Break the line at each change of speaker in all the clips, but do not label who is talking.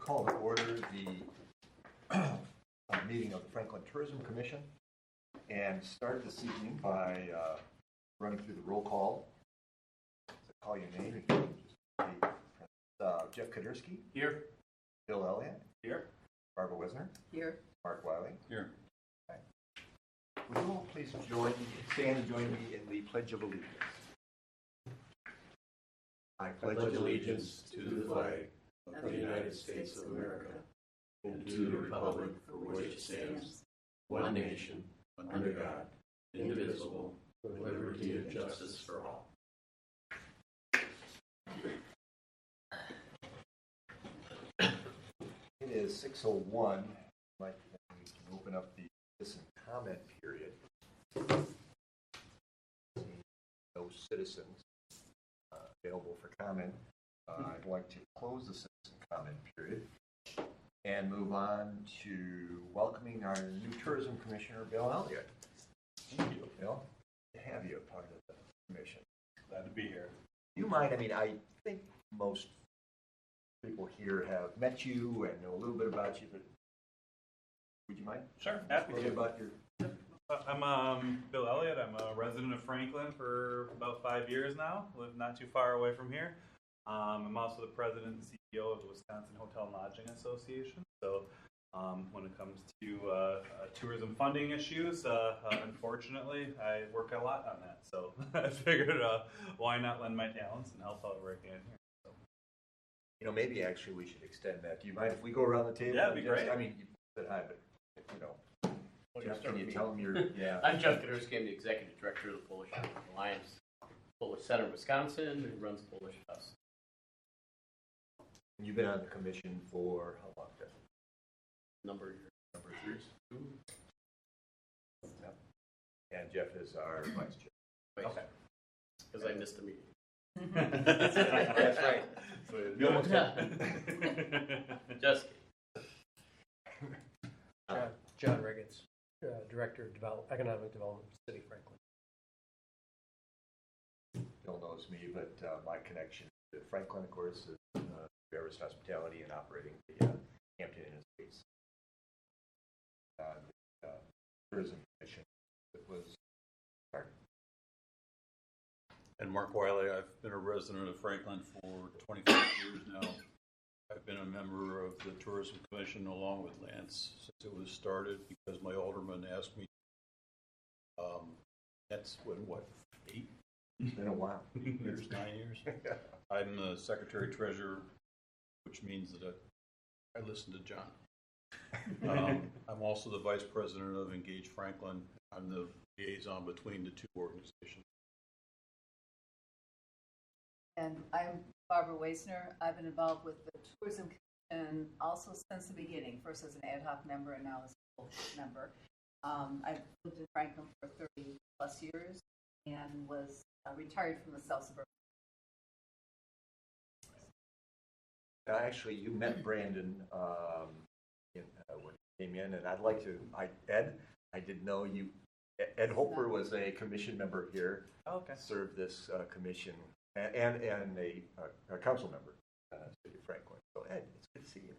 call to order the meeting of the Franklin Tourism Commission and start this evening by running through the roll call. So call your name. If you just Jeff Kadersky.
Here.
Bill Elliott.
Here.
Barbara Wisner.
Here.
Mark Wiley.
Here.
Okay. Would you all please stand and join me in the Pledge of Allegiance? I
pledge allegiance to the flag of the United States of America and to the republic for which it stands, one nation, under God, indivisible, with liberty and justice for all.
It is 6:01. I'd like to open up the citizen comment period. No citizens available for comment. I'd like to close the citizen comment period and move on to welcoming our new tourism commissioner, Bill Elliott. Thank you, Bill. To have you a part of the commission.
Glad to be here.
You mind? I mean, I think most people here have met you and know a little bit about you, but would you mind?
Sure, happy to.
About your...
I'm Bill Elliott. I'm a resident of Franklin for about 5 years now. Live not too far away from here. I'm also the president and CEO of the Wisconsin Hotel and Lodging Association. So when it comes to tourism funding issues, unfortunately, I work a lot on that. So I figured why not lend my talents and help out where I can here. So.
You know, maybe actually we should extend that. Do you mind if we go around the table?
Yeah, that'd be great.
I mean, you said hi, but, you know. Jeff, can you tell them yeah.
I'm Jeff Kadersky. I'm the executive director of the Polish Alliance, Polish Center of Wisconsin, who runs Polish Fest.
You've been on the commission for how long, Jeff?
Number of years.
Yep. And Jeff is our vice chair.
Okay. Because I missed a meeting.
That's right.
Just
John Riggins, Director of Economic Development, City of Franklin.
Bill knows me, but my connection to Franklin, of course, is Bearis Hospitality and operating the Hampton Inn & Suites. The Tourism Commission that was started.
And Mark Wiley, I've been a resident of Franklin for 25 years now. I've been a member of the Tourism Commission along with Lance since it was started because my alderman asked me. That's when, what, 8?
It's been a while.
9 years. I'm the secretary treasurer, which means that I listen to John. I'm also the vice president of Engage Franklin. I'm the liaison between the two organizations.
And I'm Barbara Wisner. I've been involved with the Tourism Commission also since the beginning, first as an ad hoc member and now as a full member. I've lived in Franklin for 30 plus years and was retired from the South Suburban.
Actually, you met Brandon when he came in, and I'd like to, Ed, I didn't know you, Ed Hoper was a commission member here.
Oh, okay.
Served this commission and a council member in the city of Franklin. So Ed, it's good to see you.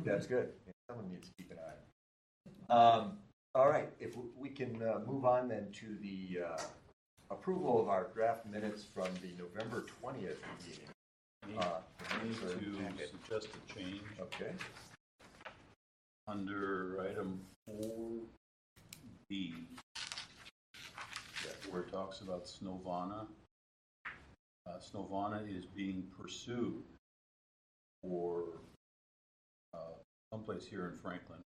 That's good. Someone needs to keep an eye. All right, if we can move on then to the approval of our draft minutes from the November 20th meeting.
I need to suggest a change.
Okay.
Under item 4B, where it talks about Snowvana. Snowvana is being pursued for someplace here in Franklin.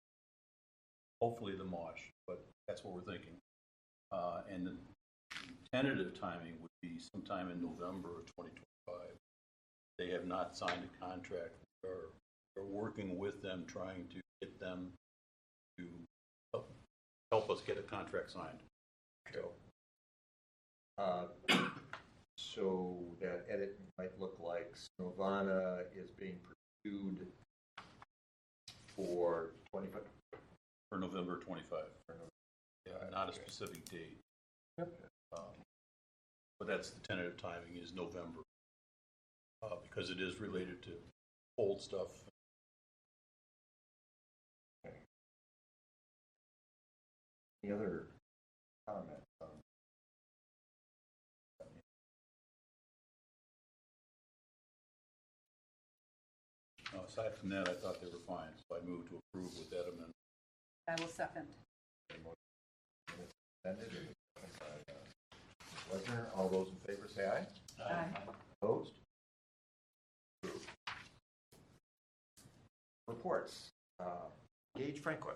Hopefully the Mosh, but that's what we're thinking. And the tentative timing would be sometime in November of 2025. They have not signed a contract. We're working with them, trying to get them to help us get a contract signed.
So that edit might look like Snowvana is being pursued for 25.
For November 25. Yeah, not a specific date.
Yep.
But that's the tentative timing is November. because it is related to old stuff.
Any other comments on?
Aside from that, I thought they were fine, so I moved to approve with that amendment.
I will second.
Amended and seconded by Ms. Wesner. All those in favor say aye.
Aye.
Opposed? Approved. Reports. Gage Franklin.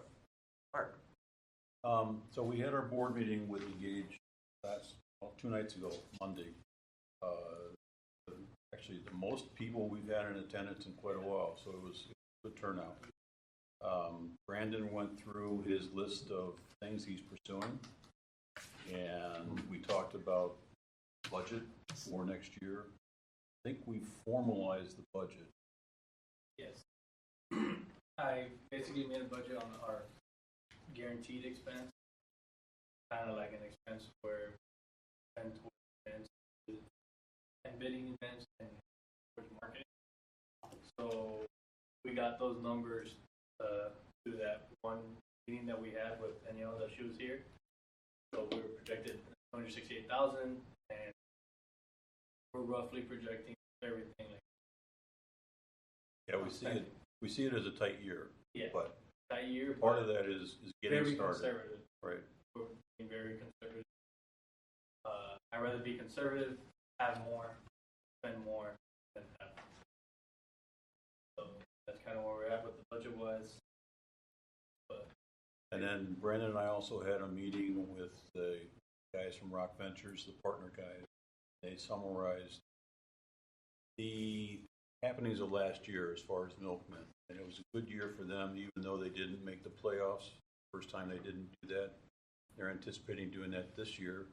Mark.
So we had our board meeting with Engage two nights ago, Monday. Actually, the most people we've had in attendance in quite a while, so it was a good turnout. Brandon went through his list of things he's pursuing, and we talked about budget for next year. I think we formalized the budget.
Yes. I basically made a budget on our guaranteed expense, kind of like an expense where we spend towards events and bidding events and towards marketing. So we got those numbers through that one meeting that we had with Danielle that she was here. So we were projected 268,000, and we're roughly projecting everything.
Yeah, we see it as a tight year.
Yeah,
but
that year.
Part of that is getting
very
started.
Conservative.
Right.
We're being very conservative. I'd rather be conservative, have more, spend more than have. So that's kind of where we're at with the budget wise.
And then Brandon and I also had a meeting with the guys from Rock Ventures, the partner guys. They summarized the happenings of last year as far as Milkman. And it was a good year for them, even though they didn't make the playoffs. First time they didn't do that. They're anticipating doing that this year.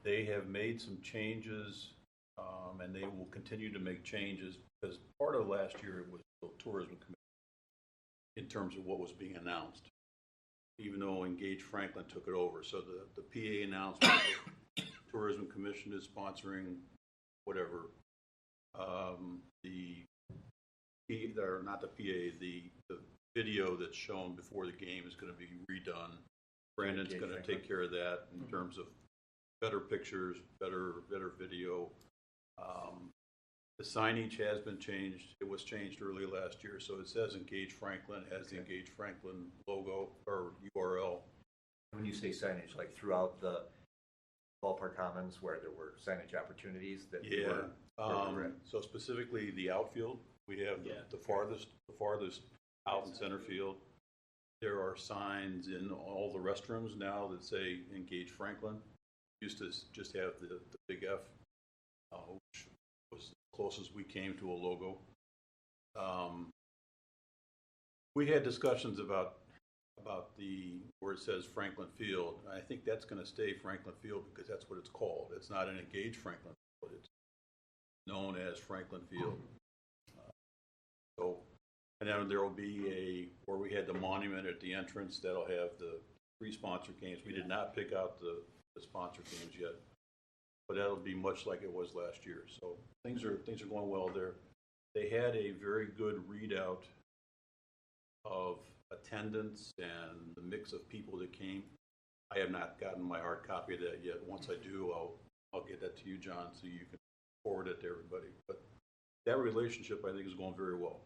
They have made some changes, and they will continue to make changes because part of last year it was the tourism committee in terms of what was being announced, even though Engage Franklin took it over. So the PA announcement, the Tourism Commission is sponsoring whatever. Not the PA, the video that's shown before the game is going to be redone. Brandon's going to take care of that in terms of better pictures, better video. The signage has been changed. It was changed early last year, so it says Engage Franklin, has the Engage Franklin logo or URL.
When you say signage, like throughout the Ballpark Commons where there were signage opportunities that were
So specifically the outfield, we have the farthest out in center field. There are signs in all the restrooms now that say Engage Franklin. Used to just have the big F, which was the closest we came to a logo. We had discussions about where it says Franklin Field. I think that's going to stay Franklin Field because that's what it's called. It's not an Engage Franklin Field. It's known as Franklin Field. And then there will be where we had the monument at the entrance that'll have the 3 sponsor games. We did not pick out the sponsor games yet, but that'll be much like it was last year. So things are going well there. They had a very good readout of attendance and the mix of people that came. I have not gotten my hard copy of that yet. Once I do, I'll get that to you, John, so you can forward it to everybody. But that relationship, I think, is going very well.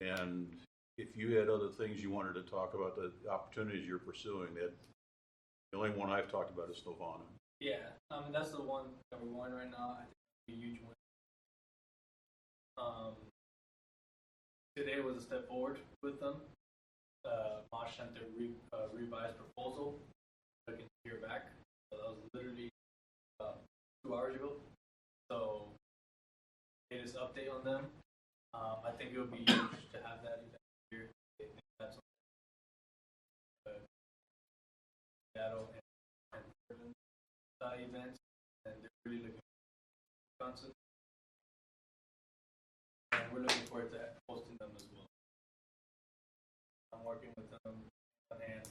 And if you had other things you wanted to talk about, the opportunities you're pursuing, the only one I've talked about is Slovana.
Yeah, that's the one that we're going right now. I think it's a huge one. Today was a step forward with them. Mosh sent their revised proposal. I can hear back. So that was literally 2 hours ago. So, latest update on them. I think it would be huge to have that event here. I think that's Seattle and Portland events, and they're really looking for Wisconsin. And we're looking forward to hosting them as well. I'm working with them on hand,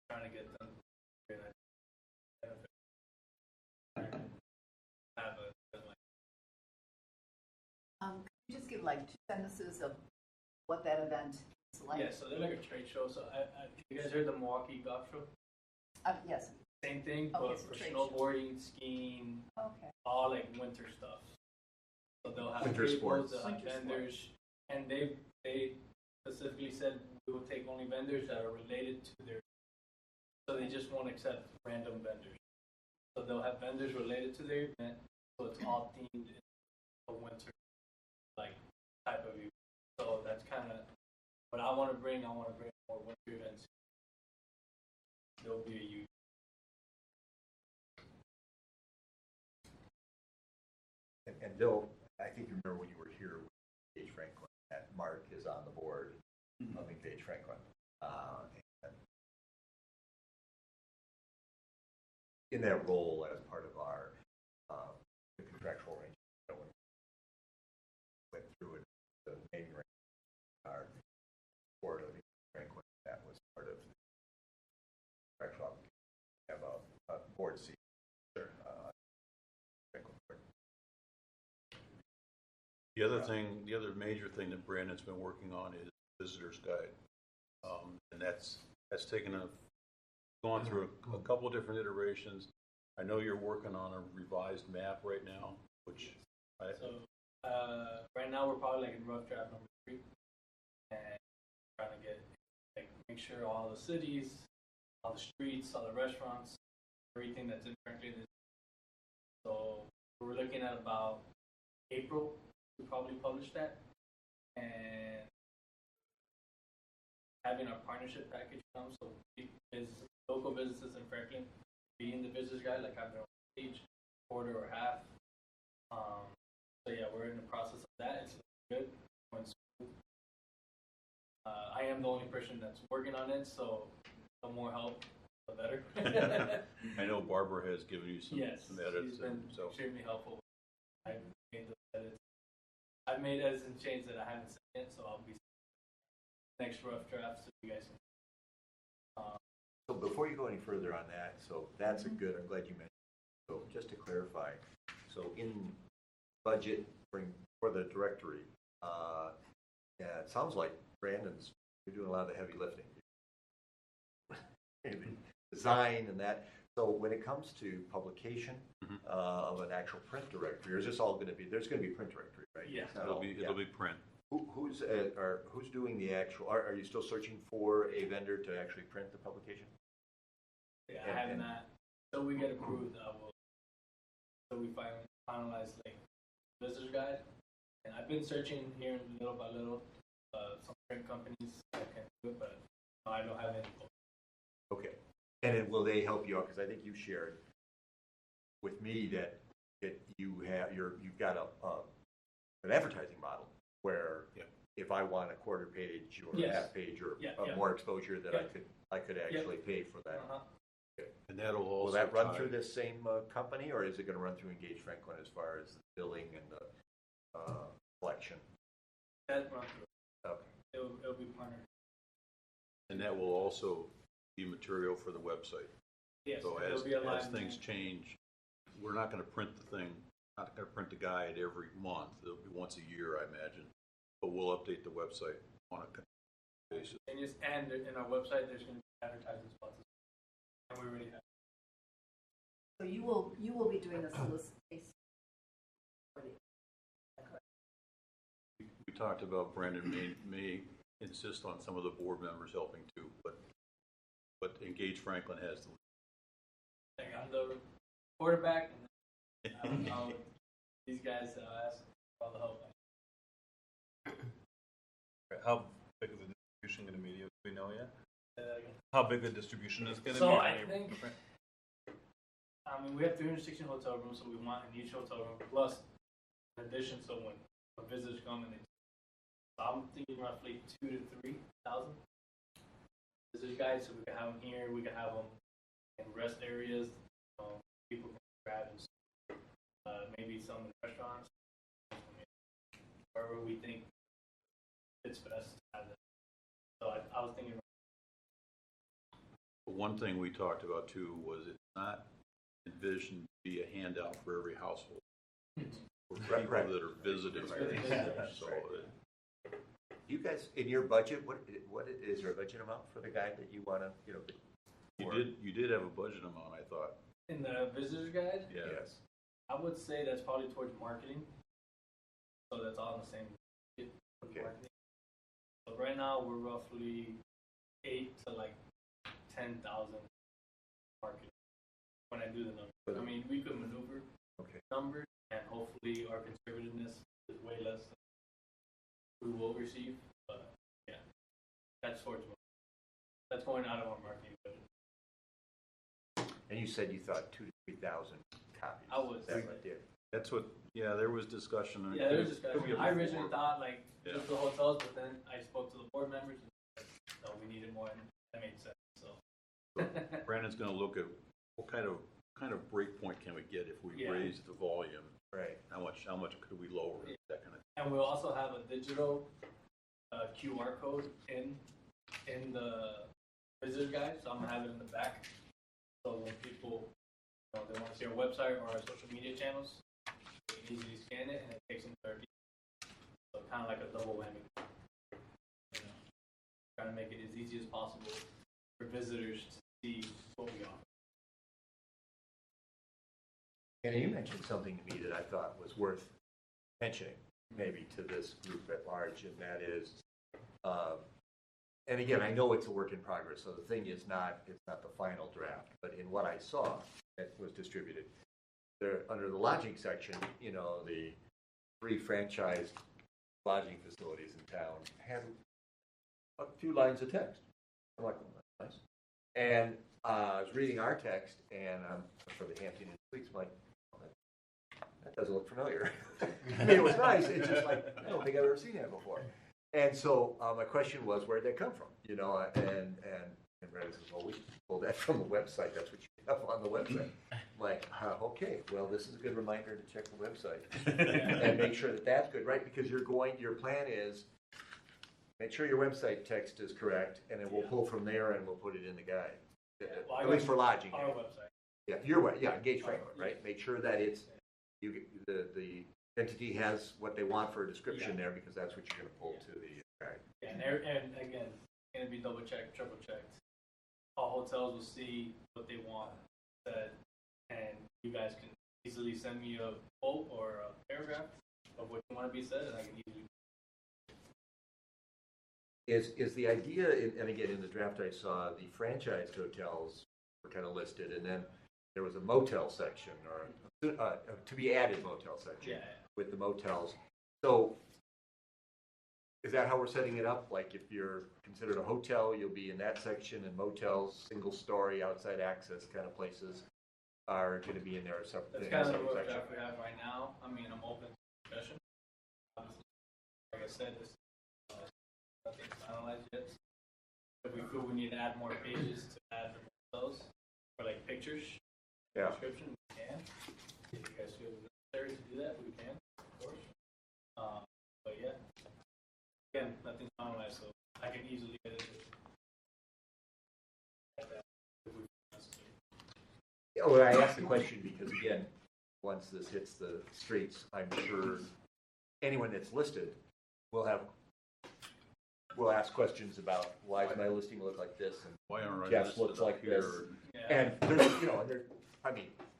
trying to get them.
like 2 sentences of what that event is like?
Yeah, so they're like a trade show. So you guys heard the Milwaukee Golf Show?
Yes.
Same thing,
Okay,
but
so
for
trade show.
snowboarding, skiing,
Okay.
all like winter stuff. So they'll have
Winter
tables,
sports.
they'll have
Winter
vendors, and they specifically said we will take only vendors that are related to their. So they just won't accept random vendors. So they'll have vendors related to their event, so it's all themed in a winter like type of event. So that's kind of what I want to bring. I want to bring more winter events. There'll be a huge.
And Bill, I think you remember when you were here with Engage Franklin, that Mark is on the board of Engage Franklin. And in that role as part of our the contractual arrangement, when we went through it, the naming right, our board of Engage Franklin, that was part of the contractual obligation. We have a board seat. Sure. Franklin board.
The other major thing that Brandon's been working on is visitor's guide, and that's gone through a couple of different iterations. I know you're working on a revised map right now, which
right now we're probably like in rough draft number 3, and trying to make sure all the cities, all the streets, all the restaurants, everything that's in Franklin is. So we're looking at about April. We probably publish that, and having our partnership package come, so local businesses in Franklin being the business guide, like have their own page, quarter or half. So yeah, we're in the process of that. It's good. I am the only person that's working on it, so the more help, the better.
I know Barbara has given you some edits.
She's been
so
extremely helpful. I've made those edits. I've made edits and changes that I haven't seen yet, so I'll be next rough draft so you guys can.
So before you go any further on that, so that's a good, I'm glad you mentioned. So just to clarify, so in budget for the directory, yeah, it sounds like Brandon's, you're doing a lot of the heavy lifting. Design and that. So when it comes to publication of an actual print directory, or is this all going to be, there's going to be print directory, right?
Yeah.
it'll be print.
Who's doing the actual, are you still searching for a vendor to actually print the publication?
Yeah, I have not. So we get approved, so we finalize like visitor's guide. And I've been searching here little by little, some print companies that can do it, but I don't have any.
Okay. And then will they help you out? Because I think you shared with me that you've got an advertising model where if I want a quarter page or a half page or more exposure, that I could actually pay for that. Okay.
And that'll also
will that run through this same company, or is it going to run through Engage Franklin as far as the billing and the collection?
That run through.
Okay.
It'll be partnered.
And that will also be material for the website.
Yes.
So as things change, we're not going to print the thing, not going to print the guide every month. It'll be once a year, I imagine. But we'll update the website on a basis.
And in our website, there's going to be advertising spots, and we already have.
So you will be doing the solicitation.
We talked about Brandon may insist on some of the board members helping too, but Engage Franklin has the
lead. I'm the quarterback, and these guys ask for all the help.
How big is the distribution going to be? Do we know yet? How big the distribution is going to be?
So I think, we have 316 hotel rooms, so we want in each hotel room, plus in addition, so when visitors come in, I'm thinking roughly 2,000 to 3,000 visitors guys, so we can have them here, we can have them in rest areas, people can grab and maybe some in restaurants, wherever we think it's best to have them. So I was thinking.
One thing we talked about too was it's not envisioned to be a handout for every household. We're
Right, right.
that are visiting.
Right.
So,
You guys, in your budget, what is your budget amount for the guide that you want to,
you did have a budget amount, I thought.
In the visitor's guide,
Yeah.
Yes.
I would say that's probably towards marketing. So that's all in the same bucket with
Okay.
marketing. So right now we're roughly 8 to like 10,000 marketing when I do the numbers. I mean, we could maneuver
Okay.
numbers, and hopefully our conservativeness is way less than we will receive. But yeah, that's towards marketing. That's going out of our marketing budget.
And you said you thought 2,000 to 3,000 copies.
I would
Is that
say.
right there?
That's what, yeah, there was discussion.
Yeah, there was
Could
discussion.
be a
I
little
originally
more.
thought like
Yeah.
just the hotels, but then I spoke to the board members and said, no, we needed more, and that made sense. So
Brandon's gonna look at what kind of break point can we get if we
Yeah.
raise the volume?
Right.
How much could we lower it, that kind of
and we'll also have a digital QR code in the visitor guide, so I'm gonna have it in the back. So when people, they want to see our website or our social media channels, they can easily scan it and it takes them to our so kind of like a double whammy. Trying to make it as easy as possible for visitors to see what we offer.
And you mentioned something to me that I thought was worth mentioning, maybe to this group at large, and that is, and again, I know it's a work in progress, so the thing is it's not the final draft, but in what I saw that was distributed, there, under the lodging section, the 3 franchised lodging facilities in town had a few lines of text. I'm like, oh, that's nice. And I was reading our text, and for the Hampton Inn Suites, I'm like, that doesn't look familiar. I mean, it was nice. It's just like, I don't think I've ever seen that before. And so my question was, where'd that come from? And Brandon says, well, we pulled that from the website. That's what you have on the website. I'm like, okay, well, this is a good reminder to check the website and make sure that that's good, right? Because your plan is make sure your website text is correct, and then we'll pull from there and we'll put it in the guide.
Well,
At least for lodging.
Our website.
Yeah, your way. Yeah, Engage Franklin, right? Make sure that it's the entity has what they want for a description there, because that's what you're going to pull to the guide.
Yeah, and again, it's going to be double checked, triple checked. All hotels will see what they want said, and you guys can easily send me a quote or a paragraph of what you want to be said, and I can easily.
Is the idea, and again, in the draft I saw, the franchised hotels were kind of listed, and then there was a motel section, or to be added motel section with the motels. So is that how we're setting it up? Like, if you're considered a hotel, you'll be in that section, and motels, single story, outside access kind of places are going to be in there separate.
That's kind of the rough draft we have right now. I mean, I'm open to discussion. Obviously, like I said, this nothing's finalized yet. If we feel we need to add more pages to add the motels, or like pictures, description, we can. If you guys feel necessary to do that, we can, of course. But yeah, again, nothing's finalized, so I can easily get it.
Yeah, well, I asked the question because, again, once this hits the streets, I'm sure anyone that's listed will ask questions about why does my listing look like this, and
why aren't I
Jeff's
listed
looks
up
like
here?
this.
Yeah.
And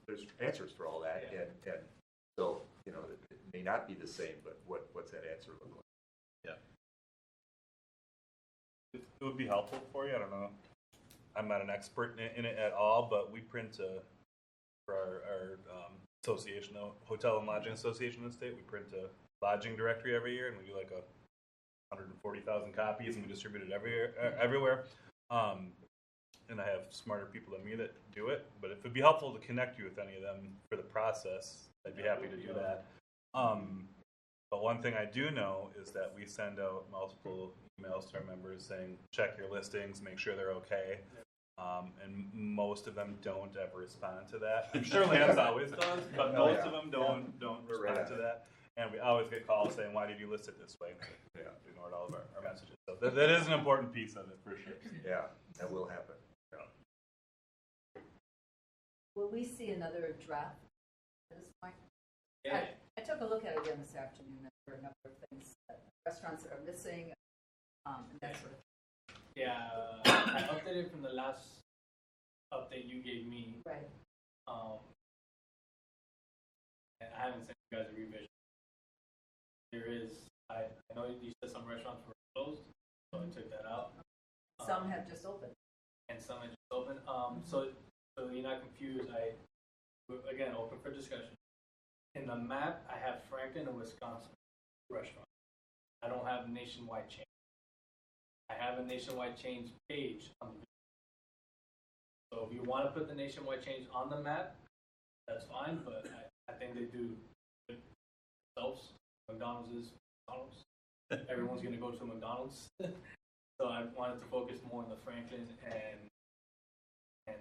there's answers for all that,
Yeah.
and so, it may not be the same, but what's that answer look like?
It would be helpful for you. I don't know. I'm not an expert in it at all, but we print for our association, the Hotel and Lodging Association in the state. We print a lodging directory every year, and we do like 140,000 copies, and we distribute it everywhere. And I have smarter people than me that do it. But if it'd be helpful to connect you with any of them for the process, I'd be happy to do that. But one thing I do know is that we send out multiple emails to our members saying, check your listings, make sure they're okay. And most of them don't ever respond to that. I'm sure Lance always does, but most of them don't respond to that. And we always get calls saying, why did you list it this way? We ignored all of our messages. So that is an important piece of it, for sure.
Yeah, that will happen.
Will we see another draft at this point?
Yeah.
I took a look at it again this afternoon, and there are a number of things, restaurants that are missing, and that sort of thing.
Yeah, I updated from the last update you gave me.
Right.
And I haven't sent you guys a revision. There is, I know you said some restaurants were closed, so I took that out.
Some have just opened.
And some have just opened. So you're not confused. Again, open for discussion. In the map, I have Franklin and Wisconsin restaurant. I don't have nationwide chain. I have a nationwide chains page on the video. So if you want to put the nationwide chains on the map, that's fine, but I think they do it themselves. McDonald's is McDonald's. Everyone's going to go to McDonald's. So I wanted to focus more on the Franklin and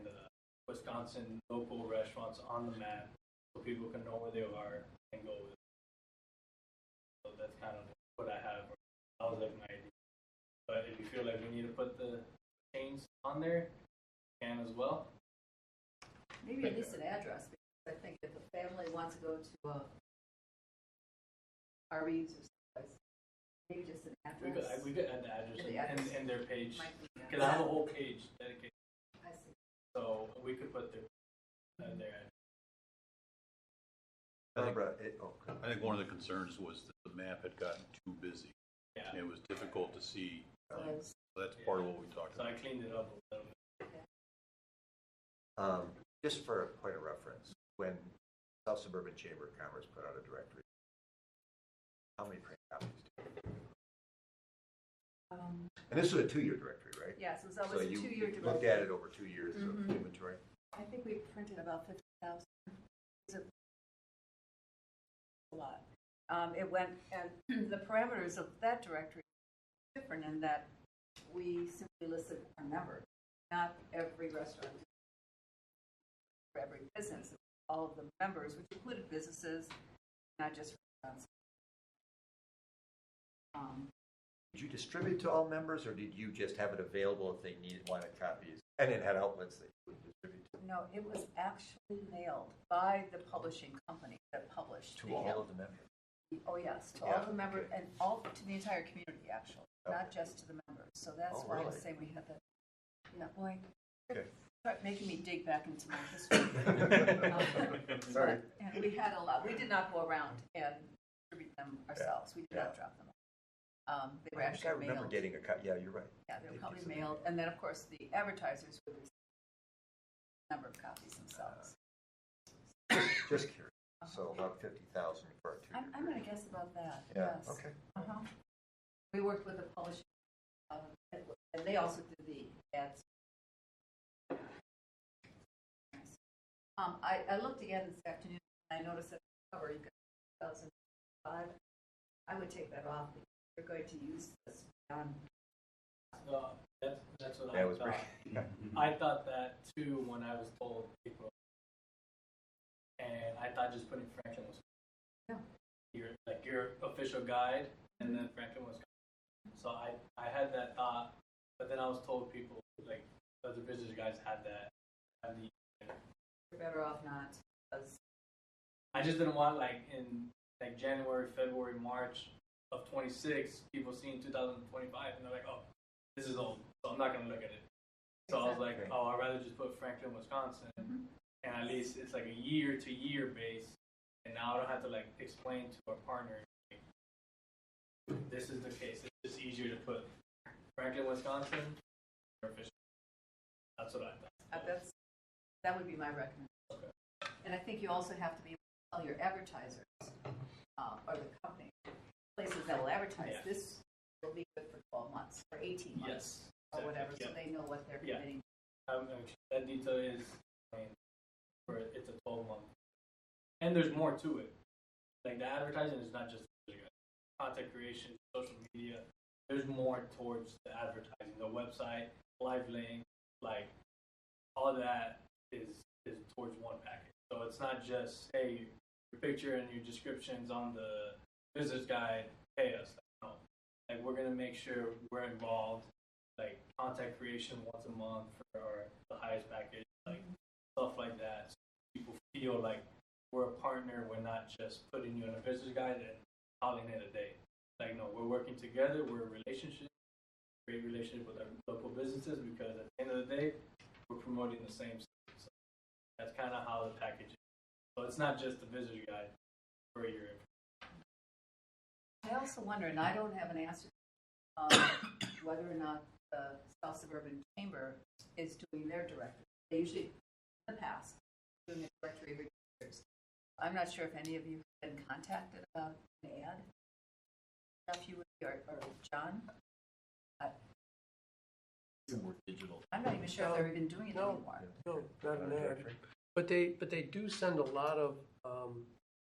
Wisconsin local restaurants on the map so people can know where they are and go with it. So that's kind of what I have. That was like my idea. But if you feel like we need to put the chains on there, you can as well.
Maybe at least an address, because I think if a family wants to go to Arby's or someplace, maybe just an address.
We could add the address in their page. Because I have a whole page dedicated.
I see.
So we could put their address.
Barbara,
I think one of the concerns was that the map had gotten too busy.
Yeah.
It was difficult to see.
Was-
So that's part of what we talked
So I
about.
cleaned it up a little bit.
just for a point of reference, when South Suburban Chamber of Commerce put out a directory, how many print copies do you have? And this was a 2-year directory, right?
Yes, it was always
So
a
you
2-year
looked
directory.
at it over 2 years of
Mhm.
inventory?
I think we printed about 50,000. It's a lot. It went, and the parameters of that directory are different in that we simply listed our members, not every restaurant, for every business, all of the members, which included businesses, not just restaurants.
Did you distribute to all members, or did you just have it available if they wanted copies? And it had outlets that you would distribute to?
No, it was actually mailed by the publishing company that published.
To all of the members?
Oh, yes, to
Yeah,
all the members,
okay.
and all, to the entire community, actually, not
Okay.
just to the members. So that's
Oh,
why I was
really?
saying we had that. Yeah, boy,
Okay.
start making me dig back into my history.
Sorry.
And we had a lot. We did not go around and distribute them ourselves. We did not
Yeah.
drop them off. They were
I think I
actually
remember
mailed.
getting a copy. Yeah, you're right.
Yeah, they were
Did
probably
get some.
mailed. And then, of course, the advertisers would receive a number of copies themselves.
Just curious. So about 50,000 for a 2-year.
I'm going to guess about that,
Yeah,
yes.
okay.
Uh-huh. We worked with the publisher, and they also did the ads. I looked again this afternoon, and I noticed that the cover, you got 2005. I would take that off, because you're going to use this on.
That's what
That
I
was
thought.
pretty.
I thought that too when I was told April. And I thought just putting Franklin was your official guide, and then Franklin was. So I had that thought, but then I was told people like other business guys had that.
You're better off not, because
I just didn't want like in like January, February, March of 26, people seeing 2025 and they're like, oh, this is old, so I'm not gonna look at it. So I was like,
Exactly.
oh, I'd rather just put Franklin, Wisconsin, and at least it's like a year-to-year base, and now I don't have to like explain to our partner, like, this is the case. It's just easier to put Franklin, Wisconsin, or official. That's what I thought.
that would be my recommendation.
Okay.
And I think you also have to be able to tell your advertisers, or the company, places that will advertise,
Yeah.
this will be good for 12 months, or 18 months,
Yes.
or whatever, so
Yep.
they know what they're
Yeah.
committing.
That detail is, for it's a 12-month, and there's more to it. Like the advertising is not just content creation, social media. There's more towards the advertising, the website, live link, like all of that is towards one package. So it's not just hey, your picture and your descriptions on the business guide, pay us. No, like we're gonna make sure we're involved. Like content creation once a month for the highest package, like stuff like that. So people feel like we're a partner. We're not not just putting you in a business guide and calling it a day. Like, no, we're working together. We're a relationship, great relationship with our local businesses, because at the end of the day, we're promoting the same stuff. So that's kind of how the package is. So it's not just the visitor guide for your information.
I also wonder, and I don't have an answer, whether or not the South Suburban Chamber is doing their directory. They usually, in the past, doing a directory every 2 years. I'm not sure if any of you have been contacted about an ad. If you would, or John?
More digital.
I'm not even sure if they're even doing it
No.
anymore.
No, not an ad. But they do send a lot of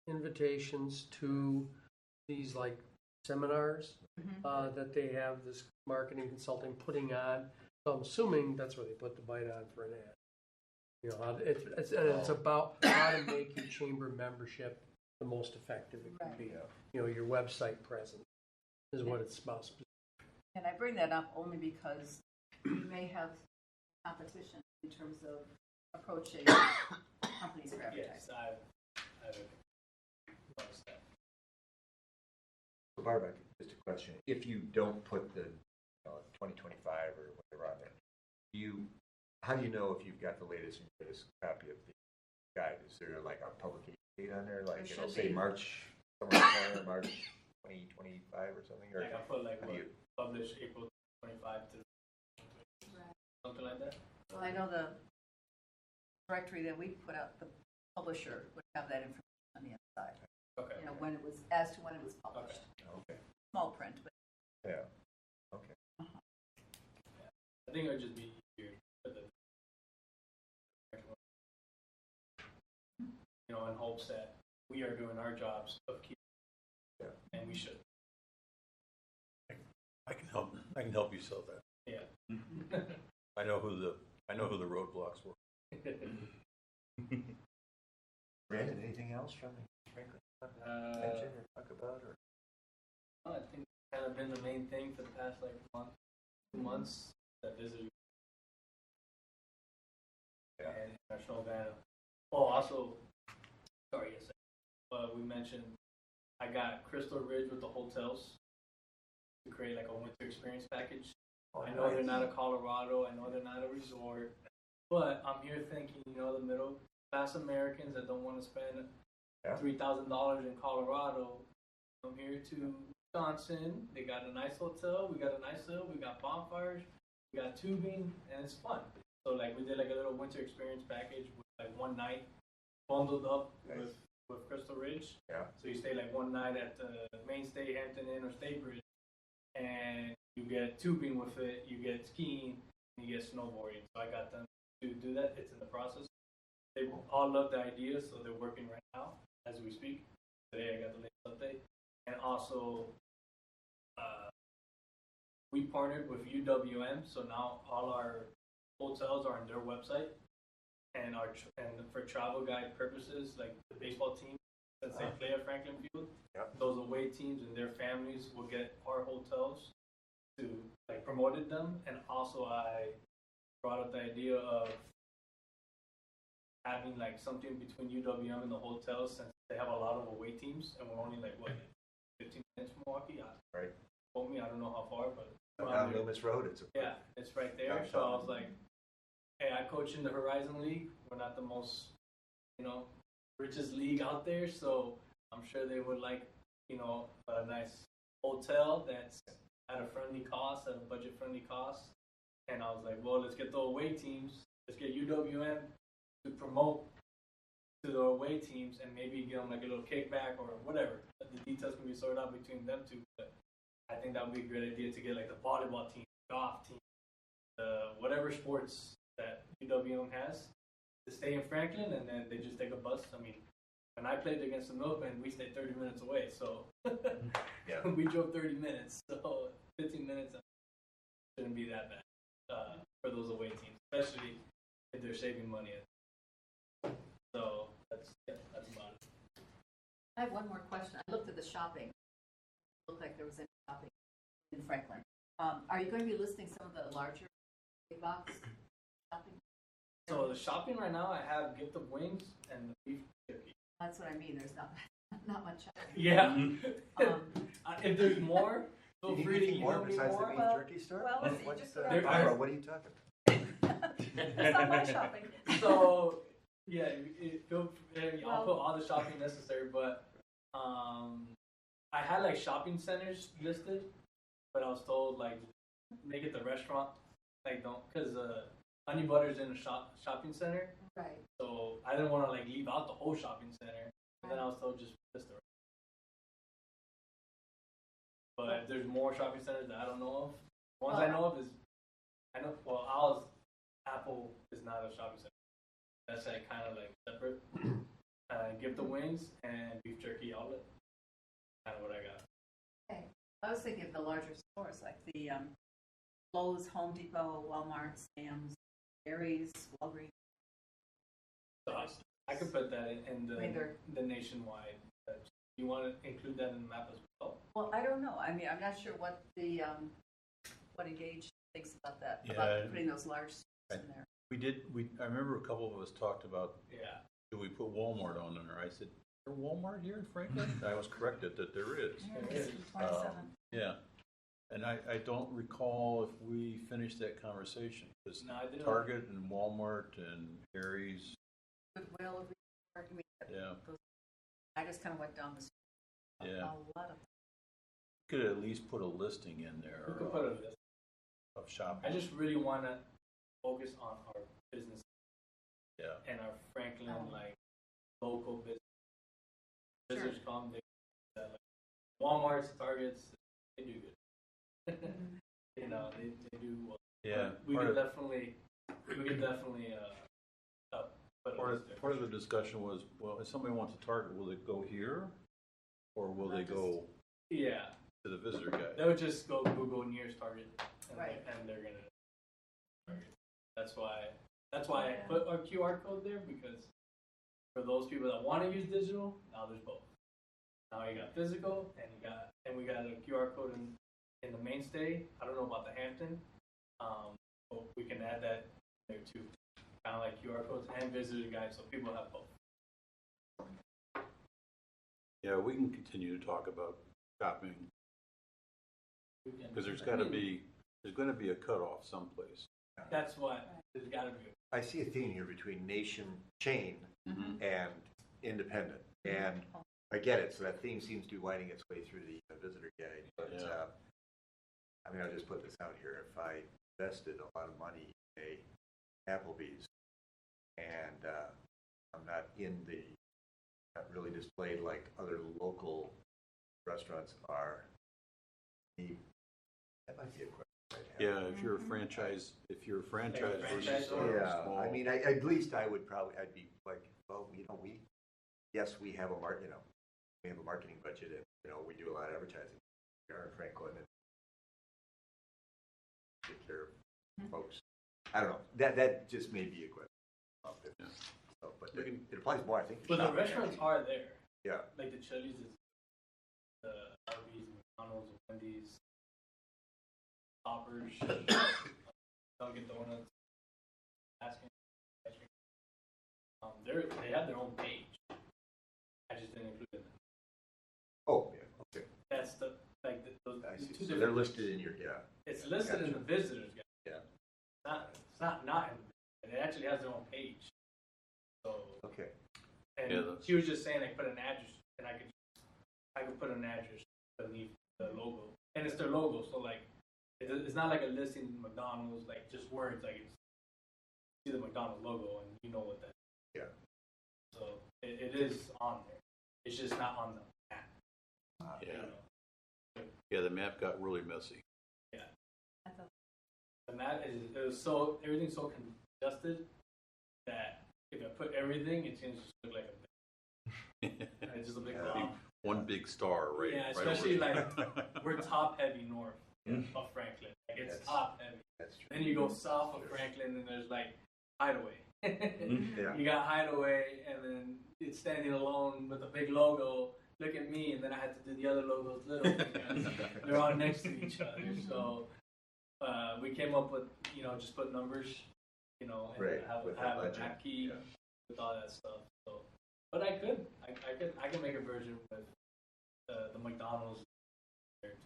invitations to these like seminars that they have this marketing consulting putting on. So I'm assuming that's where they put the bite on for an ad. You know, it's about how to make your chamber membership the most effective it can be. You know, your website presence is what it's about.
And I bring that up only because you may have competition in terms of approaching companies for advertising.
Yes, I've noticed that.
So Barbara, just a question. If you don't put the 2025 or whatever on there, how do you know if you've got the latest and greatest copy of the guide? Is there like a publication date on there? Like
There
it'll
should
say
be.
March, somewhere in there, March 2025 or something? Or
Like I put like
how do
what,
you?
published April 25 to something like that.
Well, I know the directory that we put out, the publisher would have that information on the inside.
Okay.
You know, when it was, as to when it was published.
Okay.
Small print, but
Yeah. Okay.
I think it would just be easier for the, you know, in hopes that we are doing our jobs of keeping, and we should.
I can help you sell that.
Yeah.
I know who the roadblocks were.
Brandon, anything else from Franklin? Mention or talk about or?
I think it's kind of been the main thing for the past like 2 months that visited.
Yeah.
And National Vanna. Oh, also, sorry, yes, we mentioned I got Crystal Ridge with the hotels to create like a winter experience package. I know they're not a Colorado, I know they're not a resort, but I'm here thinking, you know, the middle class Americans that don't want to spend $3,000 in Colorado. I'm here to Wisconsin. They got a nice hotel. We got a nice hill. We got bonfires. We got tubing, and it's fun. So like we did like a little winter experience package with like one night bundled up with Crystal Ridge.
Yeah.
So you stay like one night at the Mainstay, Hampton Inn, or State Bridge, and you get tubing with it. You get skiing, and you get snowboarding. So I got them to do that. It's in the process. They all love the idea, so they're working right now as we speak. Today I got the latest update. And also, we partnered with UWM, so now all our hotels are on their website, and for travel guide purposes, like the baseball team, since they play at Franklin Field, those away teams and their families will get our hotels to like promoted them, and also I brought up the idea of having like something between UWM and the hotels, since they have a lot of away teams, and we're only like 15 minutes from Milwaukee.
Right.
Told me, I don't know how far, but
Down Loomis Road, it's
it's right there. So I was like, hey, I coach in the Horizon League. We're not the most, richest league out there, so I'm sure they would like, a nice hotel that's at a friendly cost, at a budget-friendly cost. And I was like, well, let's get the away teams. Let's get UWM to promote to the away teams and maybe give them like a little kickback or whatever. The details can be sorted out between them two, but I think that would be a great idea to get like the volleyball team, golf team, whatever sports that UWM has to stay in Franklin, and then they just take a bus. I mean, when I played against the Milkmen, we stayed 30 minutes away, so we drove 30 minutes, so 15 minutes shouldn't be that bad for those away teams, especially if they're saving money. So that's about it.
I have one more question. I looked at the shopping. It looked like there was any shopping in Franklin. Are you going to be listing some of the larger big box shopping?
So the shopping right now, I have Gift of Wings and the beef jerky.
That's what I mean. There's not Not much.
Yeah.
Um,
If there's more,
Do
feel
you need
free to
anything more
email me
besides the
more.
beef
Well-
jerky store?
well,
What-
let's see,
what's,
just
There
Barbara,
are-
what are you talking about?
It's not my shopping.
So yeah, I'll
Well-
put all the shopping necessary, but I had like shopping centers listed, but I was told like make it the restaurant, like don't, because Honey Butter's in a shopping center,
Right.
so I didn't want to like leave out the whole shopping center. And then I was told just list the restaurant. But if there's more shopping centers that I don't know of, the ones I know of is Owl's Apple is not a shopping center. That's like kind of like separate. Give the Wings and beef jerky outlet. Kind of what I got.
Okay. I was thinking of the larger stores like the Lowe's, Home Depot, Walmart, Sam's, Aries, Walgreens.
So I could put that in
Either.
the nationwide. You want to include that in the map as well?
Well, I don't know. I mean, I'm not sure what the what Engage thinks about that.
Yeah.
About putting those large stores in there.
I remember a couple of us talked about,
Yeah.
do we put Walmart on there? I said, is there Walmart here in Franklin? I was corrected that there is.
Yeah, it's 27.
Yeah. And I don't recall if we finished that conversation, because
No, I didn't.
Target and Walmart and Aries,
Goodwill, I mean,
yeah,
I just kind of went down the street.
yeah.
A lot of
Could at least put a listing in there
We could put a list.
of shopping.
I just really want to focus on our business
Yeah.
and our Franklin
Oh.
like local business.
Sure.
Visitors come, they like Walmart's, Targets, they do good. You know, they do well.
Yeah.
We
Part
could
of,
definitely put a
part
list there.
of, part of the discussion was, well, if somebody wants a Target, will they go here? Or will they go
Yeah,
to the visitor guide?
they would just go Google nearest Target, and,
Right.
and they're gonna. Target. That's why I put our QR code there, because for those people that want to use digital, now there's both. Now you got physical, and we got a QR code in the mainstay. I don't know about the Hampton, but we can add that there too. Kind of like QR codes and visitor guides, so people have both.
Yeah, we can continue to talk about shopping, because there's going to be a cutoff someplace.
That's what there's got to be.
I see a theme here between nation chain
Mm-hmm.
and independent, and I get it. So that theme seems to be winding its way through the visitor guide. But
Yeah.
I mean, I'll just put this out here. If I invested a lot of money in a Applebee's, and I'm not really displayed like other local restaurants are, that might be a question.
Yeah, if you're a franchise,
franchise
versus
or
Yeah,
small.
I mean, at least I'd be like, well, yes, we have a we have a marketing budget, and we do a lot of advertising here in Franklin, and take care of folks. I don't know. That just may be a question.
Yeah.
So, but it applies more, I think. to
But the
shopping,
restaurants
actually.
are there.
Yeah.
Like the Chili's, the Arby's, McDonald's, Wendy's, Toppers, Dunkin' Donuts, Baskin. They have their own page. I just didn't include it.
Oh, yeah. Okay.
That's those
I see.
two
So they're
different.
listed in your
It's listed in
Gotcha.
the visitors guide.
Yeah.
It's not in the, it actually has their own page. So,
Okay.
and
Yeah,
she was just saying, like, put an address, and I could put an address beneath the logo, and it's their logo. So like, it's not like a listing McDonald's, like just words. Like, it's see the McDonald's logo, and you know what that is.
Yeah.
So it is on there. It's just not on the map.
Yeah.
You know?
Yeah, the map got really messy.
I thought,
The map everything's so congested that if I put everything, it's gonna just look like it's just a big
Yeah.
blob.
One big star, right?
Yeah,
right
especially
over
like we're top heavy north of Franklin. Like it's
Yes.
top heavy.
That's true.
Then you go south of Franklin and there's like Hideaway.
Yeah.
You got Hideaway and then it's standing alone with a big logo. Look at me, and then I had to do the other logos little because they're all next to each other. So we came up with just put numbers, and
Right,
have
with
a
the legend.
map key
Yeah.
with all that stuff. So But I can make a version with the McDonald's there too.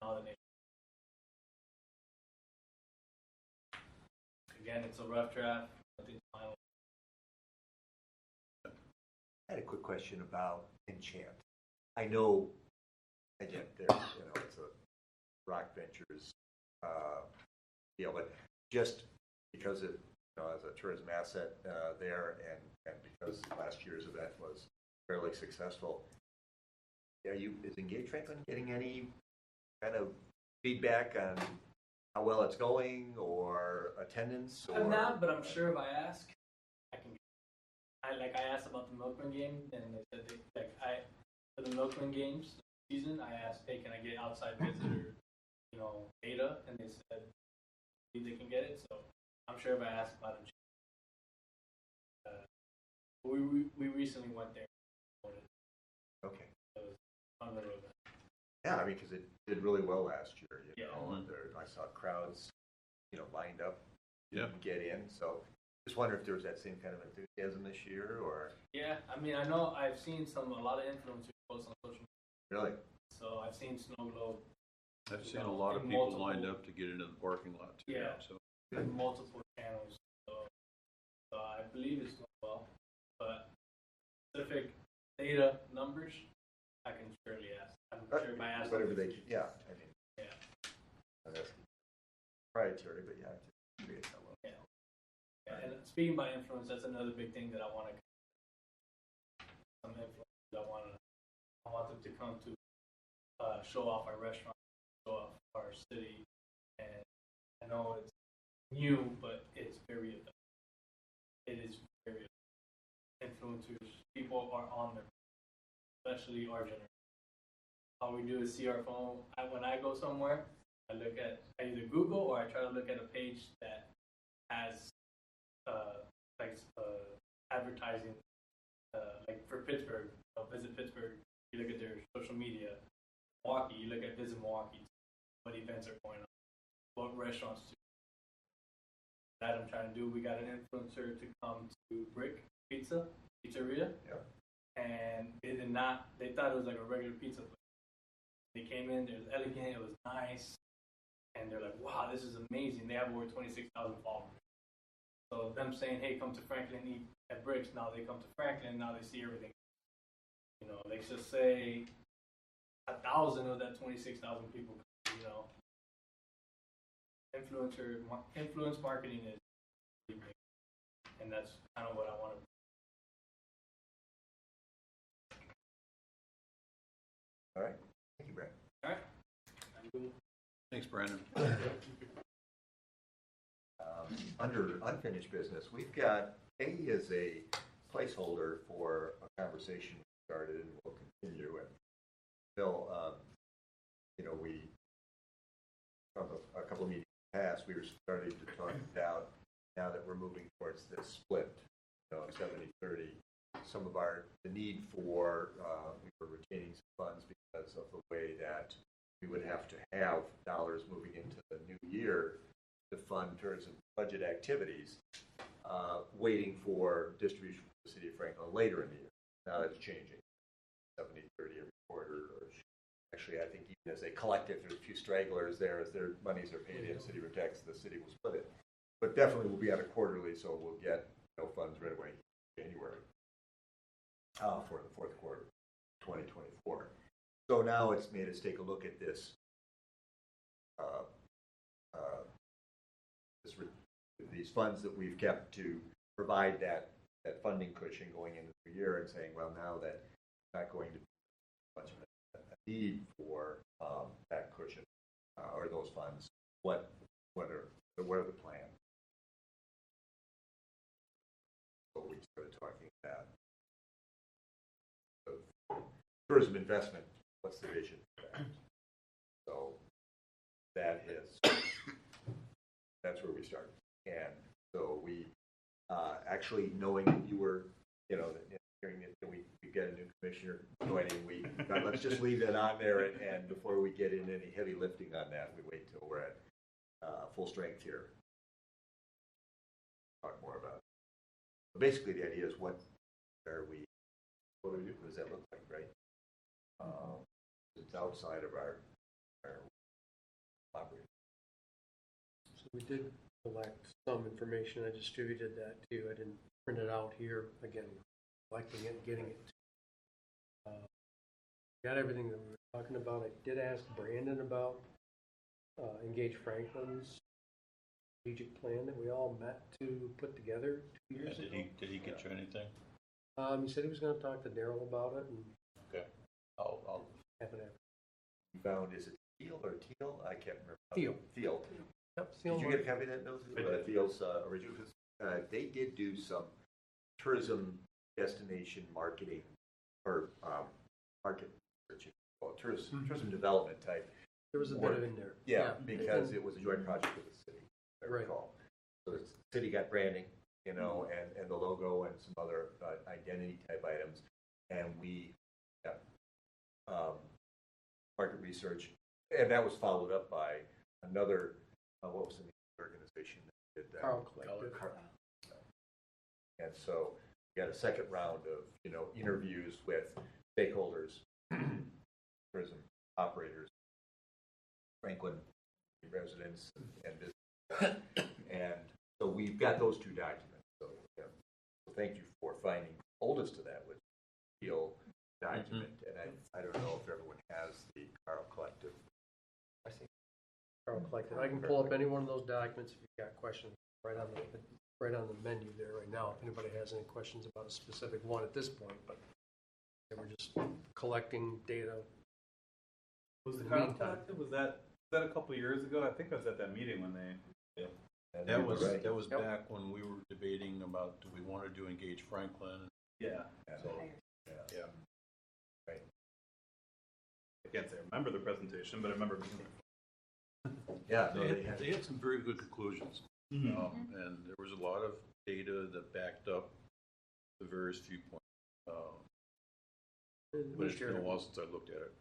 All the names. Again, it's a rough draft. Nothing's final.
I had a quick question about Enchant. I know, again, it's a Rock Ventures deal, but just because it, as a tourism asset there, and because last year's event was fairly successful, is Engage Franklin getting any kind of feedback on how well it's going or attendance? Or,
I'm not, but I'm sure if I ask, I can. I asked about the Milkman game, and they said for the Milkman games season, I asked, hey, can I get outside visitor, data, and they said they can get it. So I'm sure if I ask about it, we recently went there.
Okay.
It was on the road.
Yeah, I mean, because it did really well last year.
Yeah.
And I saw crowds, lined up
Yeah.
to get in. So just wonder if there was that same kind of enthusiasm this year, or
Yeah, I mean, I know I've seen a lot of influencers post on social media.
really.
So I've seen Snow Globe
I've seen a lot of
in
people
multiple-
lined up to get into the parking lot too.
Yeah.
So
in multiple channels. So I believe it's going well. But specific data numbers, I can surely ask. I'm sure if I ask
Whatever
them,
they can, yeah. I mean,
Yeah.
that's proprietary, but yeah, I figured that well.
Yeah, and speaking by influence, that's another big thing that I want to. Some influencers I want them to come to show off our restaurant, show off our city, and I know it's new, but it's very effective. It is very effective. Influencers, people are on there, especially our generation. All we do is see our phone. When I go somewhere, I either Google or I try to look at a page that has advertising, like for Pittsburgh. Visit Pittsburgh. You look at their social media. Milwaukee, you look at Visit Milwaukee. What events are going on? What restaurants do? That I'm trying to do. We got an influencer to come to Brick Pizzeria.
Yeah.
And they did not. They thought it was like a regular pizza place. They came in. It was elegant. It was nice. And they're like, "Wow, this is amazing." They have over 26,000 followers. So them saying, "Hey, come to Franklin, eat at Bricks." Now they come to Franklin. Now they see everything. Let's just say 1,000 of that 26,000 people. Influence marketing is pretty big, and that's kind of what I want to.
All right. Thank you, Brad.
All right.
thanks, Brandon.
Under unfinished business, we've got A as a placeholder for a conversation we started and will continue. And Bill, we from a couple of meetings past, we were starting to talk about now that we're moving towards this split, 70-30. Some of the need for we were retaining some funds because of the way that we would have to have dollars moving into the new year to fund tourism budget activities, waiting for distribution from the city of Franklin later in the year. Now that's changing, 70-30 every quarter. Or actually, I think even as a collective, there's a few stragglers there. As their monies are paid in city room tax, the city will split it. But definitely we'll be on a quarterly, so we'll get funds right away in January for the fourth quarter, 2024. So now it's made us take a look at this these funds that we've kept to provide that funding cushion going into the year, and saying, well, now that it's not going to be much of a need for that cushion or those funds, what are the plans? So we started talking about tourism investment. What's the vision for that? So that's where we started. And so we actually, knowing that you were, hearing that we get a new commissioner joining, we thought, let's just leave that on there, and before we get into any heavy lifting on that, we wait till we're at full strength here. Talk more about it. But basically, the idea is what where we, what does that look like, right? It's outside of our operating.
So we did collect some information. I distributed that too. I didn't print it out here. Again, collecting it and getting it. Got everything that we were talking about. I did ask Brandon about Engage Franklin's strategic plan that we all met to put together 2 years ago.
Did he get you anything?
He said he was going to talk to Daryl about it and
Okay. I'll
have it.
You found, is it Teal or Teal? I can't remember.
Teal.
Teal.
Yep,
Did you get a copy of that, Bill? Teal's original, they did do some tourism destination marketing or market research, well, tourism development type.
There was a bit of in there.
Yeah, because it was a joint project with the city, I recall. So the city got branding, you know, and the logo and some other identity type items. And we got market research. And that was followed up by another, what was the name of the organization that did that?
Carl Collective.
And so we got a second round of, you know, interviews with stakeholders, tourism operators, Franklin residents, and business. And so we've got those two documents. So, yeah. So thank you for finding oldest to that with the Teal document. And I don't know if everyone has the Carl Collective. I think
Carl Collective. I can pull up any one of those documents if you've got questions right on the menu there right now. If anybody has any questions about a specific one at this point, but we're just collecting data.
Was the Carl Collective, was that a couple of years ago? I think I was at that meeting when they.
That was back when we were debating about, do we want to do Engage Franklin?
Yeah.
So,
yeah. Right.
I can't say I remember the presentation, but I remember being there.
Yeah, no,
they had some very good conclusions. And there was a lot of data that backed up the various viewpoints. But it's been a while since I looked at it.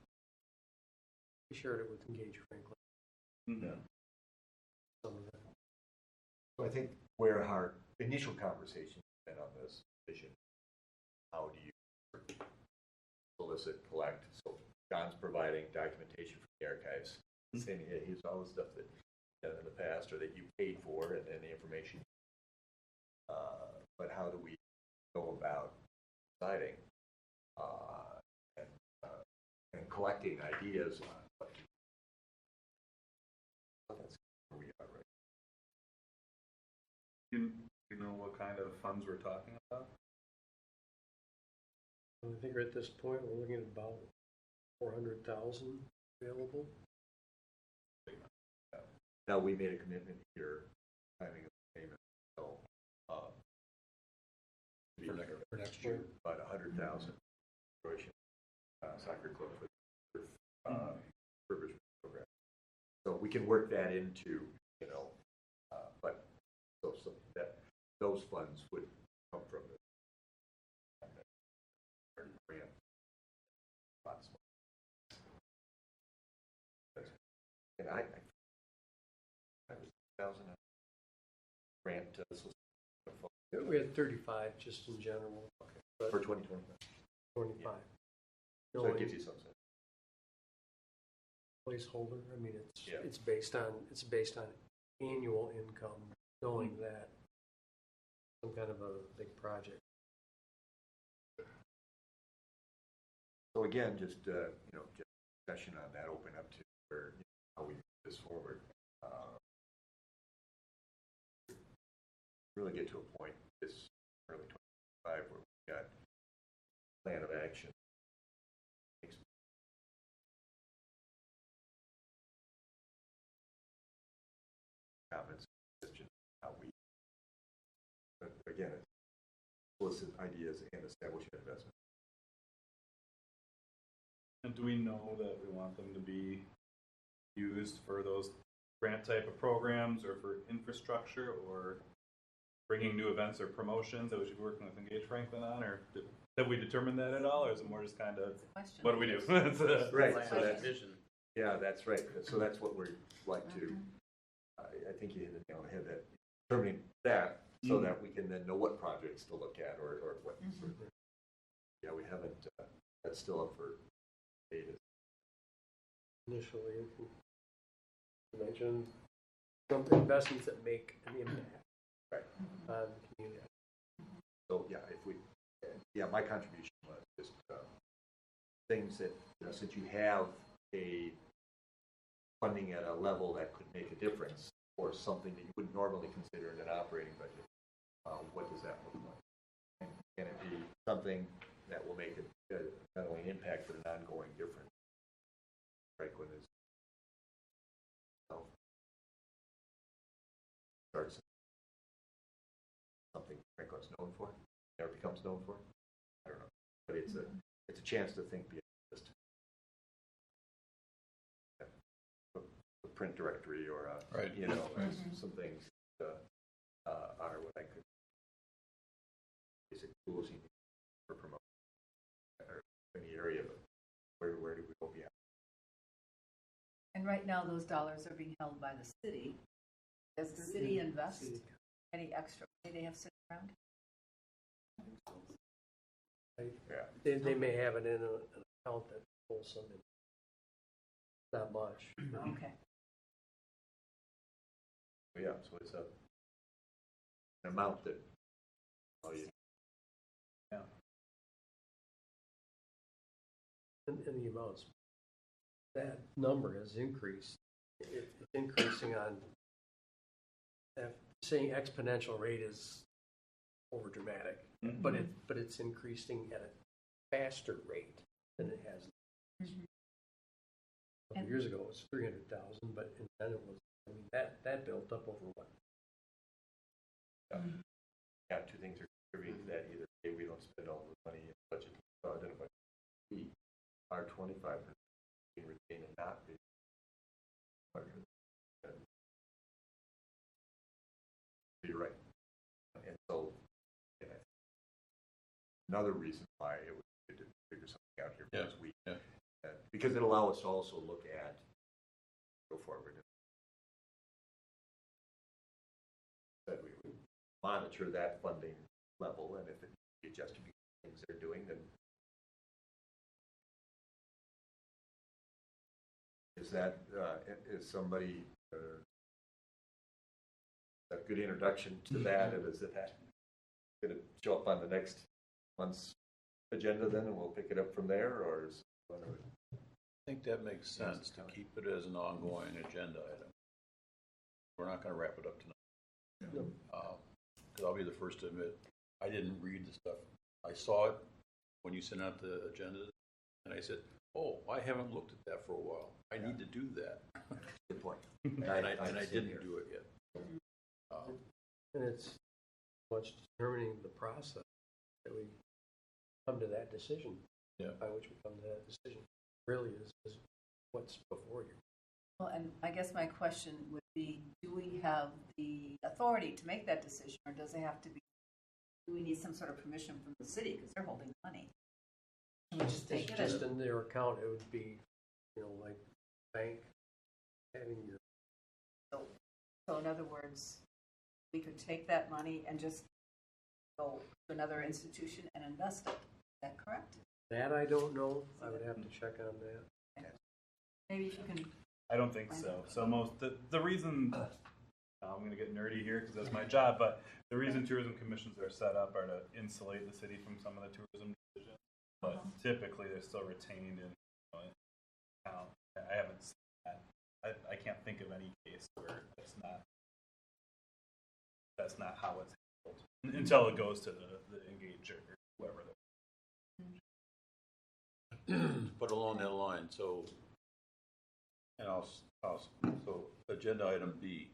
We shared it with Engage Franklin.
Mm-hmm.
Some of that.
So I think where our initial conversation has been on this vision, how do you solicit, collect? So John's providing documentation from the archives, saying here's all the stuff that you've done in the past or that you paid for, and then the information. But how do we go about deciding and collecting ideas on what to do? That's where we are right now.
You know what kind of funds we're talking about?
I think at this point we're looking at about 400,000 available.
Now we made a commitment here, timing of payment, so
For next year.
about 100,000 Croatian soccer club for refurbishment program. So we can work that into, you know, but so that those funds would come from the grant. And I was 1,000 grant.
We had 35 just in general.
Okay. For 2020.
25.
Yeah.
No,
So it gives you some sense.
Placeholder. I mean, it's based on annual income, knowing that some kind of a big project.
So again, just you know, just discussion on that, open up to where, you know, how we move this forward. Really get to a point this early 2025 where we've got a plan of action. Comments, questions, how we, but again, it's solicit ideas and establish an investment.
And do we know that we want them to be used for those grant type of programs or for infrastructure or bringing new events or promotions that we should be working with Engage Franklin on, or have we determined that at all, or is it more just kind of what do we do?
Right.
So that's
vision.
Yeah, that's right. So that's what we'd like to. I think you hit the nail on the head. That determining that so that we can then know what projects to look at or what Yeah, we haven't, that's still up for data.
Initially, you mentioned some investments that make an impact on the community.
So, yeah, if we, yeah, my contribution was just things that, since you have a funding at a level that could make a difference, or something that you wouldn't normally consider in an operating budget, what does that look like? Can it be something that will make it not only an impact but an ongoing difference? Franklin is starts something Franklin's known for, never becomes known for. I don't know, but it's a chance to think beyond just a print directory or
Right.
you know, some things are what I could basic tools you need for promotion or any area, but where do we go beyond?
And right now, those dollars are being held by the city. Does the city invest any extra money they have sitting around?
Yeah.
They may have it in an account that pulls some in. Not much.
Okay.
But yeah, so it's an amount that
Yeah.
And the amounts, that number has increased. It's increasing on, saying exponential rate is over dramatic, but it's increasing at a faster rate than it has. A couple years ago it was 300,000, but then it was, I mean, that built up over what?
yeah, two things are contributing to that. Either A, we don't spend all the money in the budget, but B, our 25% being retained and not being. You're right. And so, yeah, another reason why it was good to figure something out here because it allows us to also look at go forward. That we would monitor that funding level, and if it needs to be adjusted to things they're doing, then is that is somebody a good introduction to that, and is it going to show up on the next month's agenda then, and we'll pick it up from there, or is
I think that makes sense to keep it as an ongoing agenda item. We're not going to wrap it up tonight. Because I'll be the first to admit, I didn't read the stuff. I saw it when you sent out the agenda, and I said, "Oh, I haven't looked at that for a while. I need to do that."
good point?
and I didn't do it yet.
And it's much determining the process that we come to that decision.
Yeah.
By which we come to that decision really is what's before you.
Well, and I guess my question would be, do we have the authority to make that decision, or does it have to be, do we need some sort of permission from the city because they're holding money? Can we just take
It's
it
just
as,
in their account, it would be, like bank having your.
so in other words, we could take that money and just go to another institution and invest it. Is that correct?
That I don't know. I would have to check on that.
Maybe if you can.
I don't think so. So the reason I'm going to get nerdy here because that's my job, but the reason tourism commissions are set up are to insulate the city from some of the tourism decisions. But typically, they're still retained in account. I haven't seen that. I can't think of any case where that's not how it's handled until it goes to the engager or whoever.
But along that line, so agenda item B,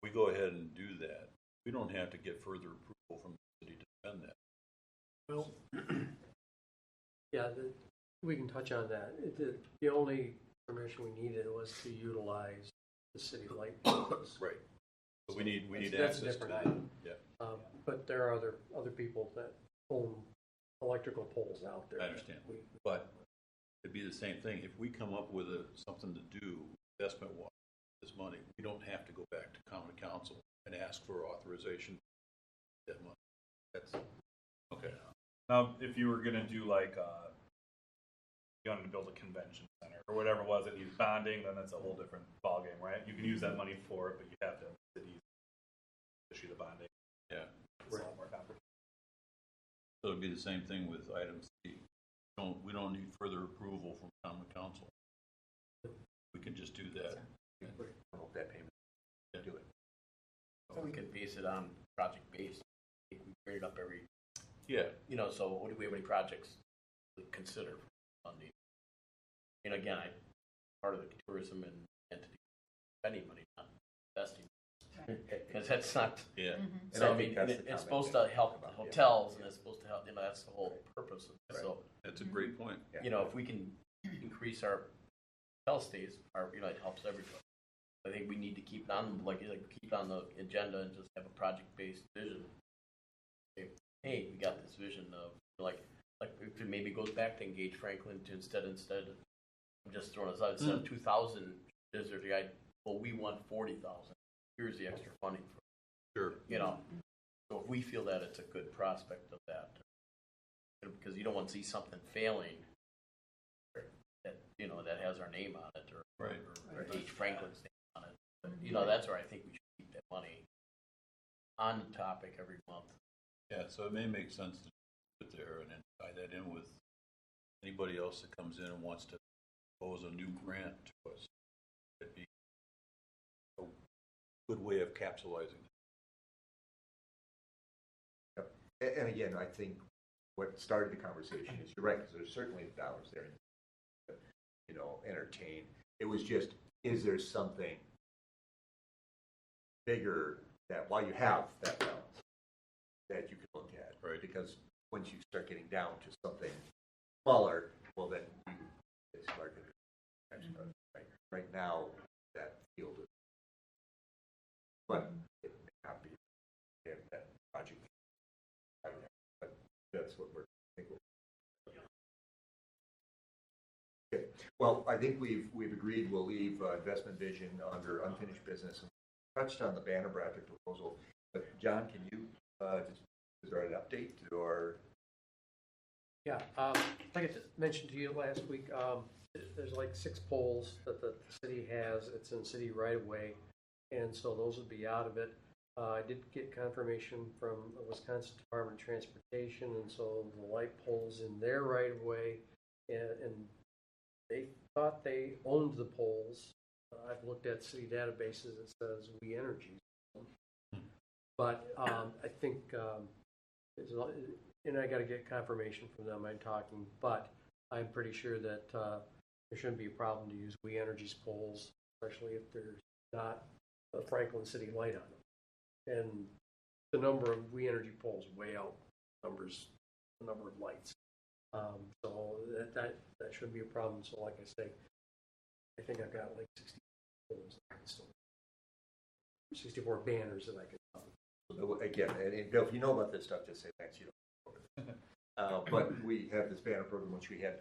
we go ahead and do that. We don't have to get further approval from the city to spend that.
Well, yeah, we can touch on that. The only permission we needed was to utilize the city light poles.
Right. So we need
That's a
access to
different
that.
item.
Yeah.
But there are other people that own electrical poles out there.
I understand. But it'd be the same thing. If we come up with something to do investment-wise, this money, we don't have to go back to common council and ask for authorization for that money. That's okay.
Now, if you were gonna do like, you wanted to build a convention center or whatever it was that needs bonding, then that's a whole different ballgame, right? You can use that money for it, but you have to have the cities issue the bonding.
Yeah.
It's a lot more complicated.
So it'd be the same thing with item C. We don't need further approval from common council. We can just do that.
Hope that payment, do it.
So we can base it on project based. We grade it up every,
Yeah.
so what do we have any projects to consider funding? And again, part of the tourism and entity spending money, not investing. Because that's not,
Yeah.
so
I think that's the
it's
comment
supposed
that
to help
about,
the
yeah.
hotels and it's supposed to help, that's the whole purpose of it.
Right.
So,
That's a great point.
Yeah.
if we can increase our hotel stays, it helps everybody. I think we need to keep it on, keep it on the agenda and just have a project-based vision. Say, hey, we got this vision of, like if it maybe goes back to Engage Franklin to instead, I'm just throwing this out, instead of 2,000, is there the guy, well, we want 40,000. Here's the extra funding for,
Sure.
So if we feel that it's a good prospect of that, because you don't want to see something failing that, that has our name on it or H. Franklin's name on it. But, that's where I think we should keep that money on topic every month.
Yeah, so it may make sense to put it there and then tie that in with anybody else that comes in and wants to propose a new grant to us. It'd be a good way of capitalizing.
And again, I think what started the conversation is, you're right, because there's certainly dollars there, entertain. It was just, is there something bigger that, while you have that balance, that you can look at?
Right.
Because once you start getting down to something smaller, well, then you start going to, right now, that field is, but it may not be that project. But that's what we're thinking. Okay. Well, I think we've agreed we'll leave investment vision under unfinished business. We touched on the banner bracket proposal, but John, can you is there an update or?
Yeah, like I mentioned to you last week, there's like 6 poles that the city has. It's in city right of way, and so those would be out of it. I did get confirmation from the Wisconsin Department of Transportation, and so the light poles in their right of way, and they thought they owned the poles. I've looked at city databases. It says We Energies, but I think, and I got to get confirmation from them. I'm talking, but I'm pretty sure that there shouldn't be a problem to use We Energies poles, especially if there's not a Franklin City light on them. And the number of We Energy poles way out the number of lights. So that shouldn't be a problem. So like I say, I think I've got like 60 poles that I can still, 64 banners that I can.
Again, and Bill, if you know about this stuff, just say thanks. You don't. But we have this banner program, which we had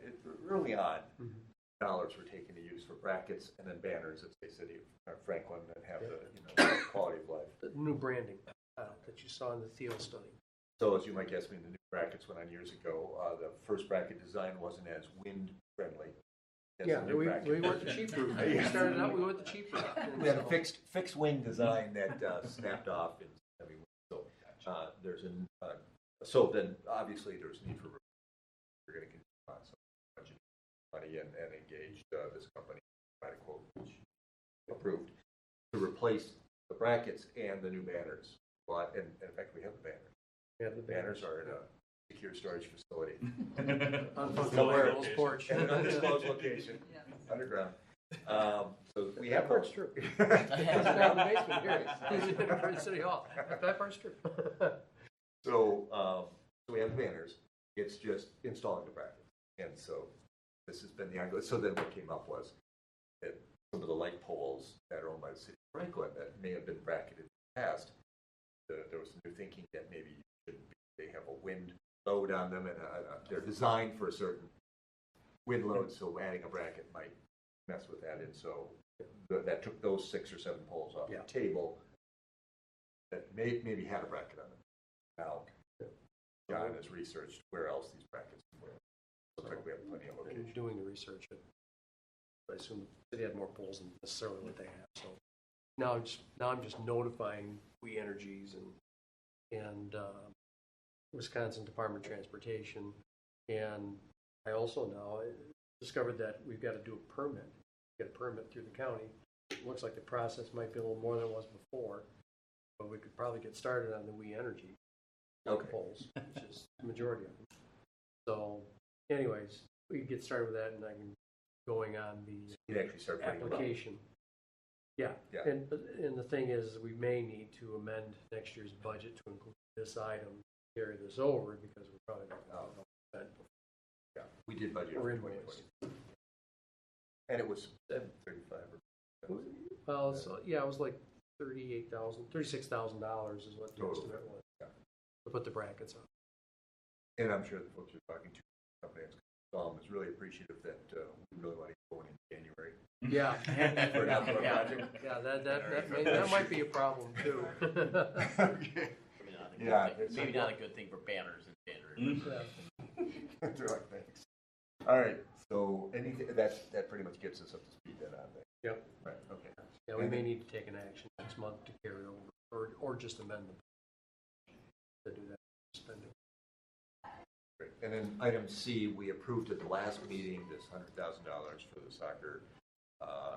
early on. Dollars were taken to use for brackets and then banners that say City of Franklin and have the quality of life.
The new branding that you saw in the Thiel study.
So as you might guess, when the new brackets went on years ago, the first bracket design wasn't as wind friendly.
Yeah, we went the cheap route. We started out, we went the cheap route.
We had a fixed wing design that snapped off. So there's so then obviously there's need for, we're going to continue on some budget money and engage this company, try to quote, which approved, to replace the brackets and the new banners. But in fact, we have the banners.
Yeah, the
Banners are in a secure storage facility.
Somewhere else porch.
At an undisclosed location, underground. So we have
part's true.
true.
It's down in the basement here. In City Hall. That part's true.
So we have the banners. It's just installing the brackets. And so this has been the ongoing. So then what came up was that some of the light poles that are owned by the city of Franklin that may have been bracketed in the past, there was some new thinking that maybe they have a wind load on them, and they're designed for a certain wind load, so adding a bracket might mess with that. And so that took those 6 or 7 poles off the table that maybe had a bracket on them. Now, John has researched where else these brackets can go. Looks like we have plenty of
And
locations.
doing the research, I assume the city had more polls than necessarily what they have, so. Now I'm just notifying We Energies and Wisconsin Department of Transportation. And I also now discovered that we've got to do a permit, get a permit through the county. It looks like the process might be a little more than it was before, but we could probably get started on the We Energy polls, which is the majority of them. So anyways, we can get started with that, and I can going on the
You'd actually start putting them up.
application. Yeah,
Yeah.
and the thing is, we may need to amend next year's budget to include this item, carry this over, because we're probably not going to spend.
Yeah, we did budget
Or
for
invoice.
2020. And it was 35 or
Well, so, yeah, it was like $36,000 is what the
Total.
estimate was.
Yeah.
To put the brackets on.
And I'm sure the folks you're talking to, companies, is really appreciative that we really want to go in January.
Yeah.
For an outdoor
Yeah,
project.
yeah, that might be a problem too.
Okay. Yeah, it's
Maybe
like-
not a good thing for banners in January.
They're like, thanks. All right, so anything, that pretty much gets us up to speed then on that.
Yep.
Right, okay.
Yeah, we may need to take an action next month to carry over, or just amend them to do that, spend it.
Great. And then item C, we approved at the last meeting this $100,000 for the soccer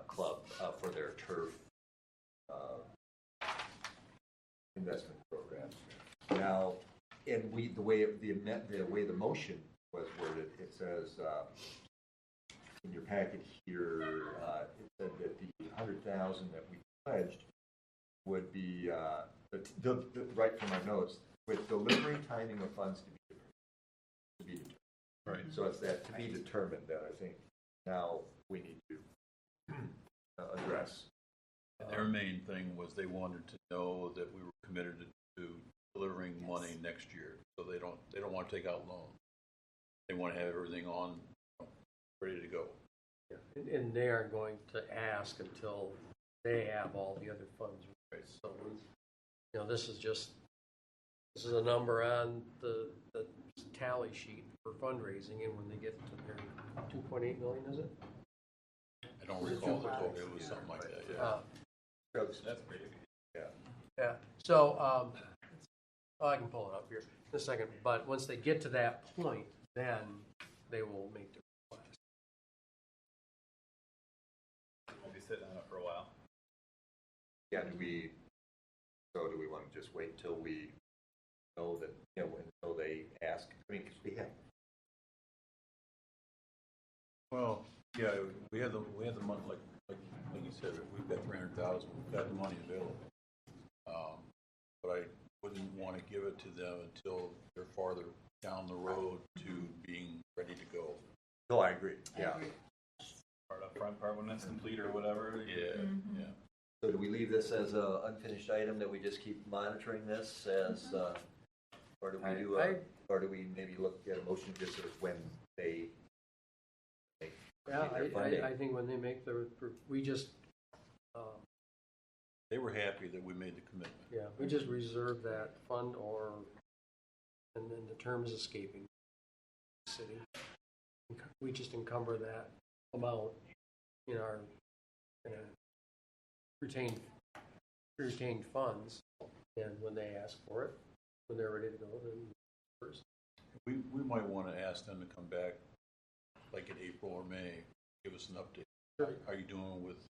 club for their turf investment program. Now, and the way the motion was worded, it says in your packet here, it said that the $100,000 that we pledged would be right from our notes with delivery timing of funds to be determined.
Right.
So it's that to be determined that I think now we need to address.
And their main thing was they wanted to know that we were committed to delivering money next year, so they don't want to take out loans. They want to have everything on, ready to go.
Yeah. And they aren't going to ask until they have all the other funds. Right. So, this is a number on the tally sheet for fundraising, and when they get to their 2.8 million, is it?
I don't recall the total, it was something like that, yeah.
That's
pretty good.
Yeah. So, I can pull it up here in a second. But once they get to that point, then they will make their request.
We'll be sitting on it for a while.
Yeah, do we want to just wait until we know that, until they ask? I mean, because we have.
Well, yeah, we have the money, like you said, we've got 300,000, we've got the money available. But I wouldn't want to give it to them until they're farther down the road to being ready to go.
No, I agree. Yeah.
Part up front, part when it's complete or whatever.
Yeah, yeah.
So do we leave this as an unfinished item that we just keep monitoring this as, or do we do, or do we maybe look at a motion just as when they make
Yeah,
their funding?
I think when they make we just,
They were happy that we made the commitment.
yeah, we just reserve that fund, and then the term is escaping the city. We just encumber that amount in our retained funds, and when they ask for it, when they're ready to go, then first.
We might want to ask them to come back, like in April or May, give us an update.
Sure.
How are you doing with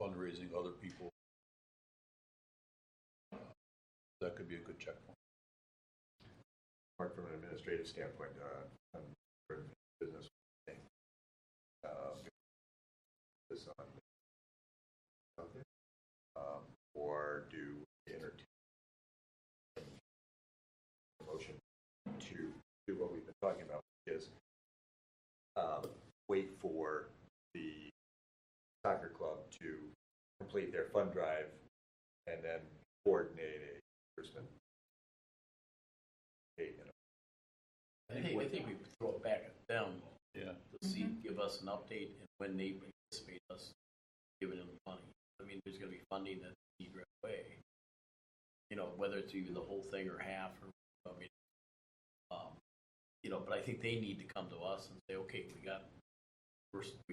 fundraising other people? That could be a good checkpoint.
Apart from an administrative standpoint, for business thing, this on or do we entertain a motion to do what we've been talking about, which is wait for the soccer club to complete their fund drive and then coordinate a disbursement.
I think we throw it back at them
Yeah.
to see, give us an update, and when they anticipate us giving them the money. I mean, there's going to be funding that they need right away. Whether it's even the whole thing or half, or but I think they need to come to us and say, okay, we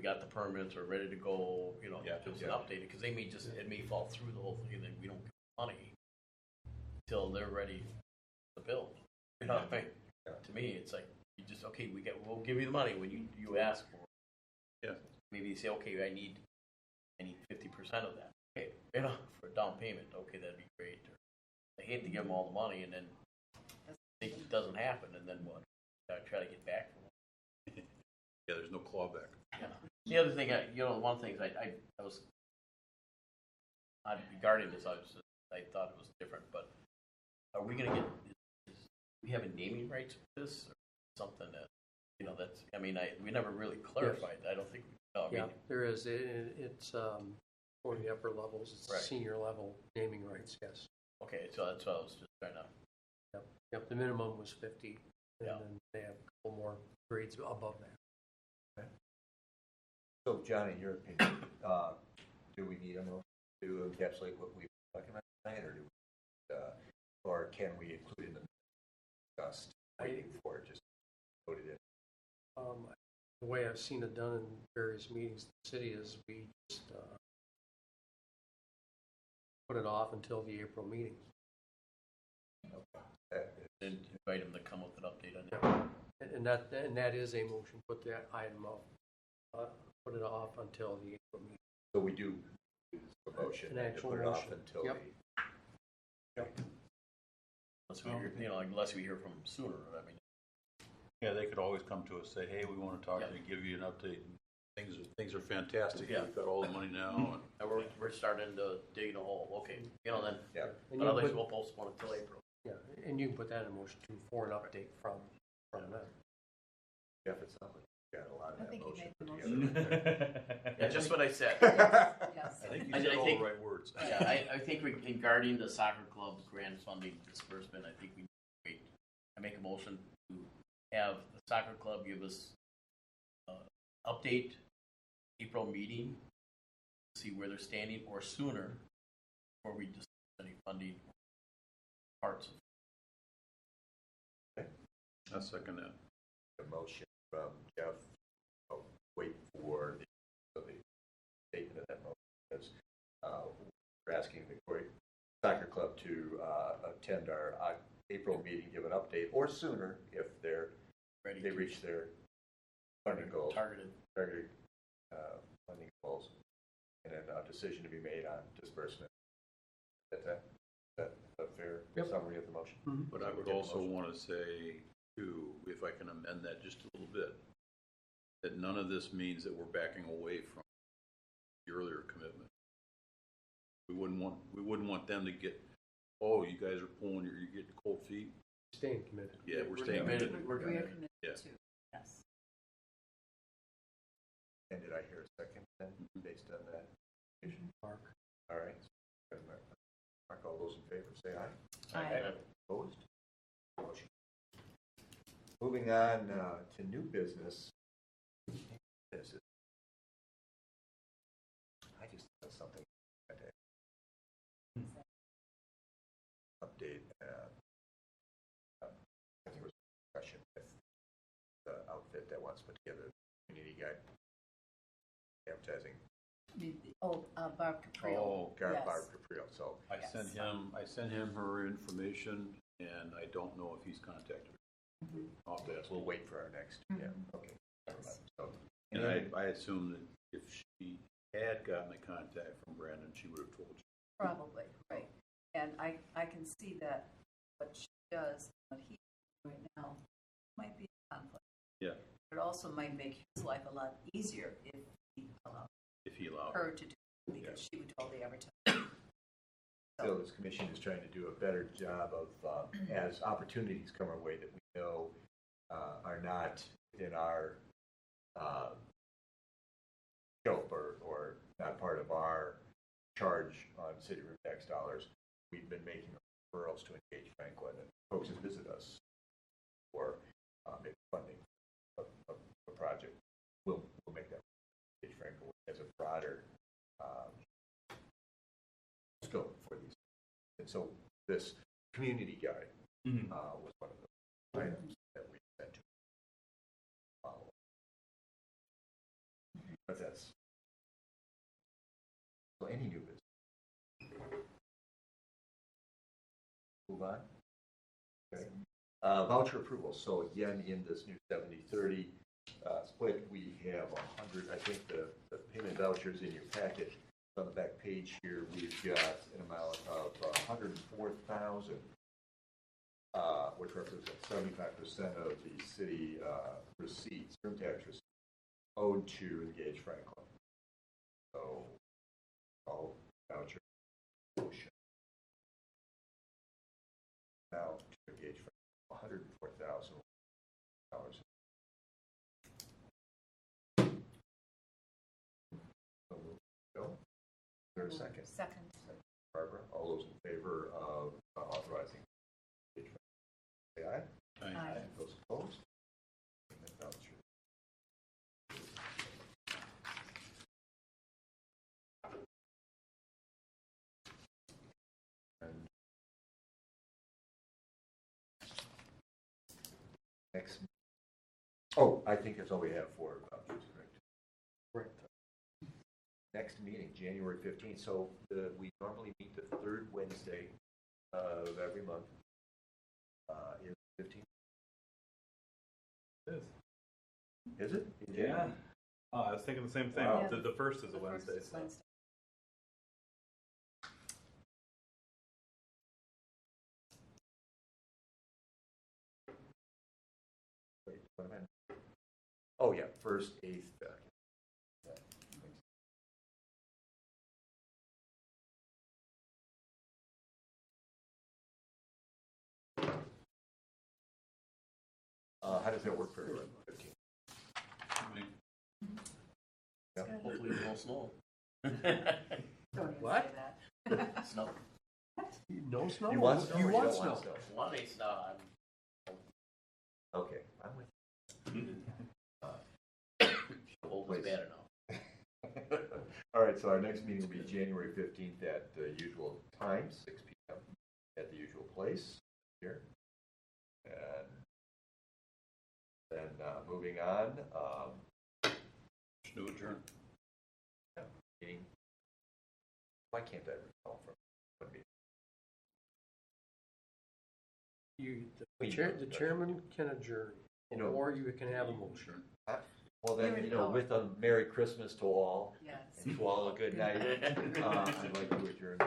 got the permits, we're ready to go, give us an update, because it may fall through the whole thing, and then we don't get money until they're ready to build. You know what I mean?
Yeah.
To me, it's like, you just, okay, we'll give you the money when you ask for it.
Yeah.
Maybe you say, okay, I need 50% of that. Okay, for a down payment, okay, that'd be great. Or, I hate to give them all the money and then it doesn't happen, and then what? I try to get back from them.
Yeah, there's no clawback.
Yeah. The other thing, one thing I was regarding this, I thought it was different, but are we going to get? Do we have a naming rights for this, or something that that's? I mean, we never really clarified. Yes. I don't think we. No,
yeah, there is. It's for the upper levels. It's
right.
Senior level naming rights. Yes.
Okay, so that's what I was just trying to.
Yep. The minimum was 50, and
yeah.
then they have a couple more grades above that.
Okay. So, John, in your opinion, do we need a motion to encapsulate what we've recommended tonight, or can we include in the discussed waiting for it, just put it in?
The way I've seen it done in various meetings in the city is we just put it off until the April meeting.
Okay.
And invite them to come with an update on it.
And that is a motion. Put that item up. Put it off until the April meeting.
So we do the motion
An actual
to put it off
motion.
until
Yep.
Unless we hear from them sooner. I mean.
Yeah, they could always come to us, say, hey, we want to talk to you, give you an update. Things are fantastic.
Yeah.
We've got all the money now.
And we're starting to dig a hole. Okay, then.
Yeah.
But otherwise, we'll postpone it until April.
Yeah, and you can put that in motion too for an update from them.
Jeff, it sounds like you got a lot of
I
that
think you
motion
made the
put
motion.
together.
Yeah, just what I said.
Yes.
I think you
I
said all
think-
the right words.
Yeah, I think regarding the soccer club grant funding disbursement, I think we wait. I make a motion to have the soccer club give us update April meeting, see where they're standing, or sooner, before we discuss any funding parts of.
I'll second that.
The motion from Jeff, wait for the statement of that motion is we're asking the soccer club to attend our April meeting, give an update, or sooner if they reach their funding goals, targeted funding goals, and then a decision to be made on disbursement. Is that a fair summary of the motion?
Mm-hmm.
But I would also want to say, too, if I can amend that just a little bit, that none of this means that we're backing away from the earlier commitment. We wouldn't want them to get, oh, you guys are pulling, you're getting cold feet.
Staying committed.
Yeah, we're staying committed.
We're committed
Yeah.
to, yes.
And did I hear a second then, based on that?
Mark.
All right. Mark, all those in favor say aye.
Aye.
Opposed? Motion. Moving on to new business. I just thought something update. I think it was a discussion with the outfit that wants to put together a community guide advertising.
Barb Caprio.
Oh,
Yes.
Barb Caprio. So
I
Yes.
sent him her information, and I don't know if he's contacted her.
Mhm.
I'll have to ask.
we'll wait for our next.
Mhm.
Yeah. Okay. Never mind. So,
And I assume that if she had gotten a contact from Brandon, she would have told you.
Probably, right. And I can see that what she does, what he does right now, might be a conflict.
Yeah.
But it also might make his life a lot easier if he allowed
If he allowed.
her to do it, because she would totally advertise.
so this commission is trying to do a better job of, as opportunities come our way that we know are not in our scope or not part of our charge on city room tax dollars, we've been making referrals to Engage Franklin, and folks who visit us for maybe funding of a project. We'll make that Engage Franklin as a broader scope for these. And so this community guide was one of the items that we sent to But that's, so any new business. Move on. Okay. Voucher approval. So again, in this new 70-30 split, we have 100, I think the payment vouchers in your packet. On the back page here, we've got an amount of $104,000, which represents 75% of the city receipts, room tax receipts, owed to Engage Franklin. So, all voucher motion. Now to Engage Franklin, $104,000. Bill, is there a second?
Second.
Barbara, all those in favor of authorizing Engage Franklin, say aye.
Aye.
Those opposed? Payment voucher. And next, oh, I think that's all we have for vouchers, correct? Correct. Next meeting, January 15th. So we normally meet the third Wednesday of every month. Is 15th?
It is.
Is it? In
Yeah.
January?
Oh, I was thinking the same thing.
Wow.
The first is a
The first
Wednesday.
is
So.
Wednesday.
Wait, what am I? Oh, yeah, first, 8th. How does that work for everyone? 15th? Yeah.
Hopefully no snow.
Don't even
What?
say that.
Snow.
No snow?
You want snow?
You
or
want
don't
snow?
One ain't snow.
Okay, I'm with
Cold
Please.
is bad enough.
All right, so our next meeting will be January 15th at the usual time, 6 p.m. at the usual place here. And then moving on,
To adjourn.
meeting. Why can't I recall from one meeting?
The chairman can adjourn,
You know-
or you can have a motion.
Well, then, with a Merry Christmas to all,
Yes.
and to all a good night, I'd like to adjourn.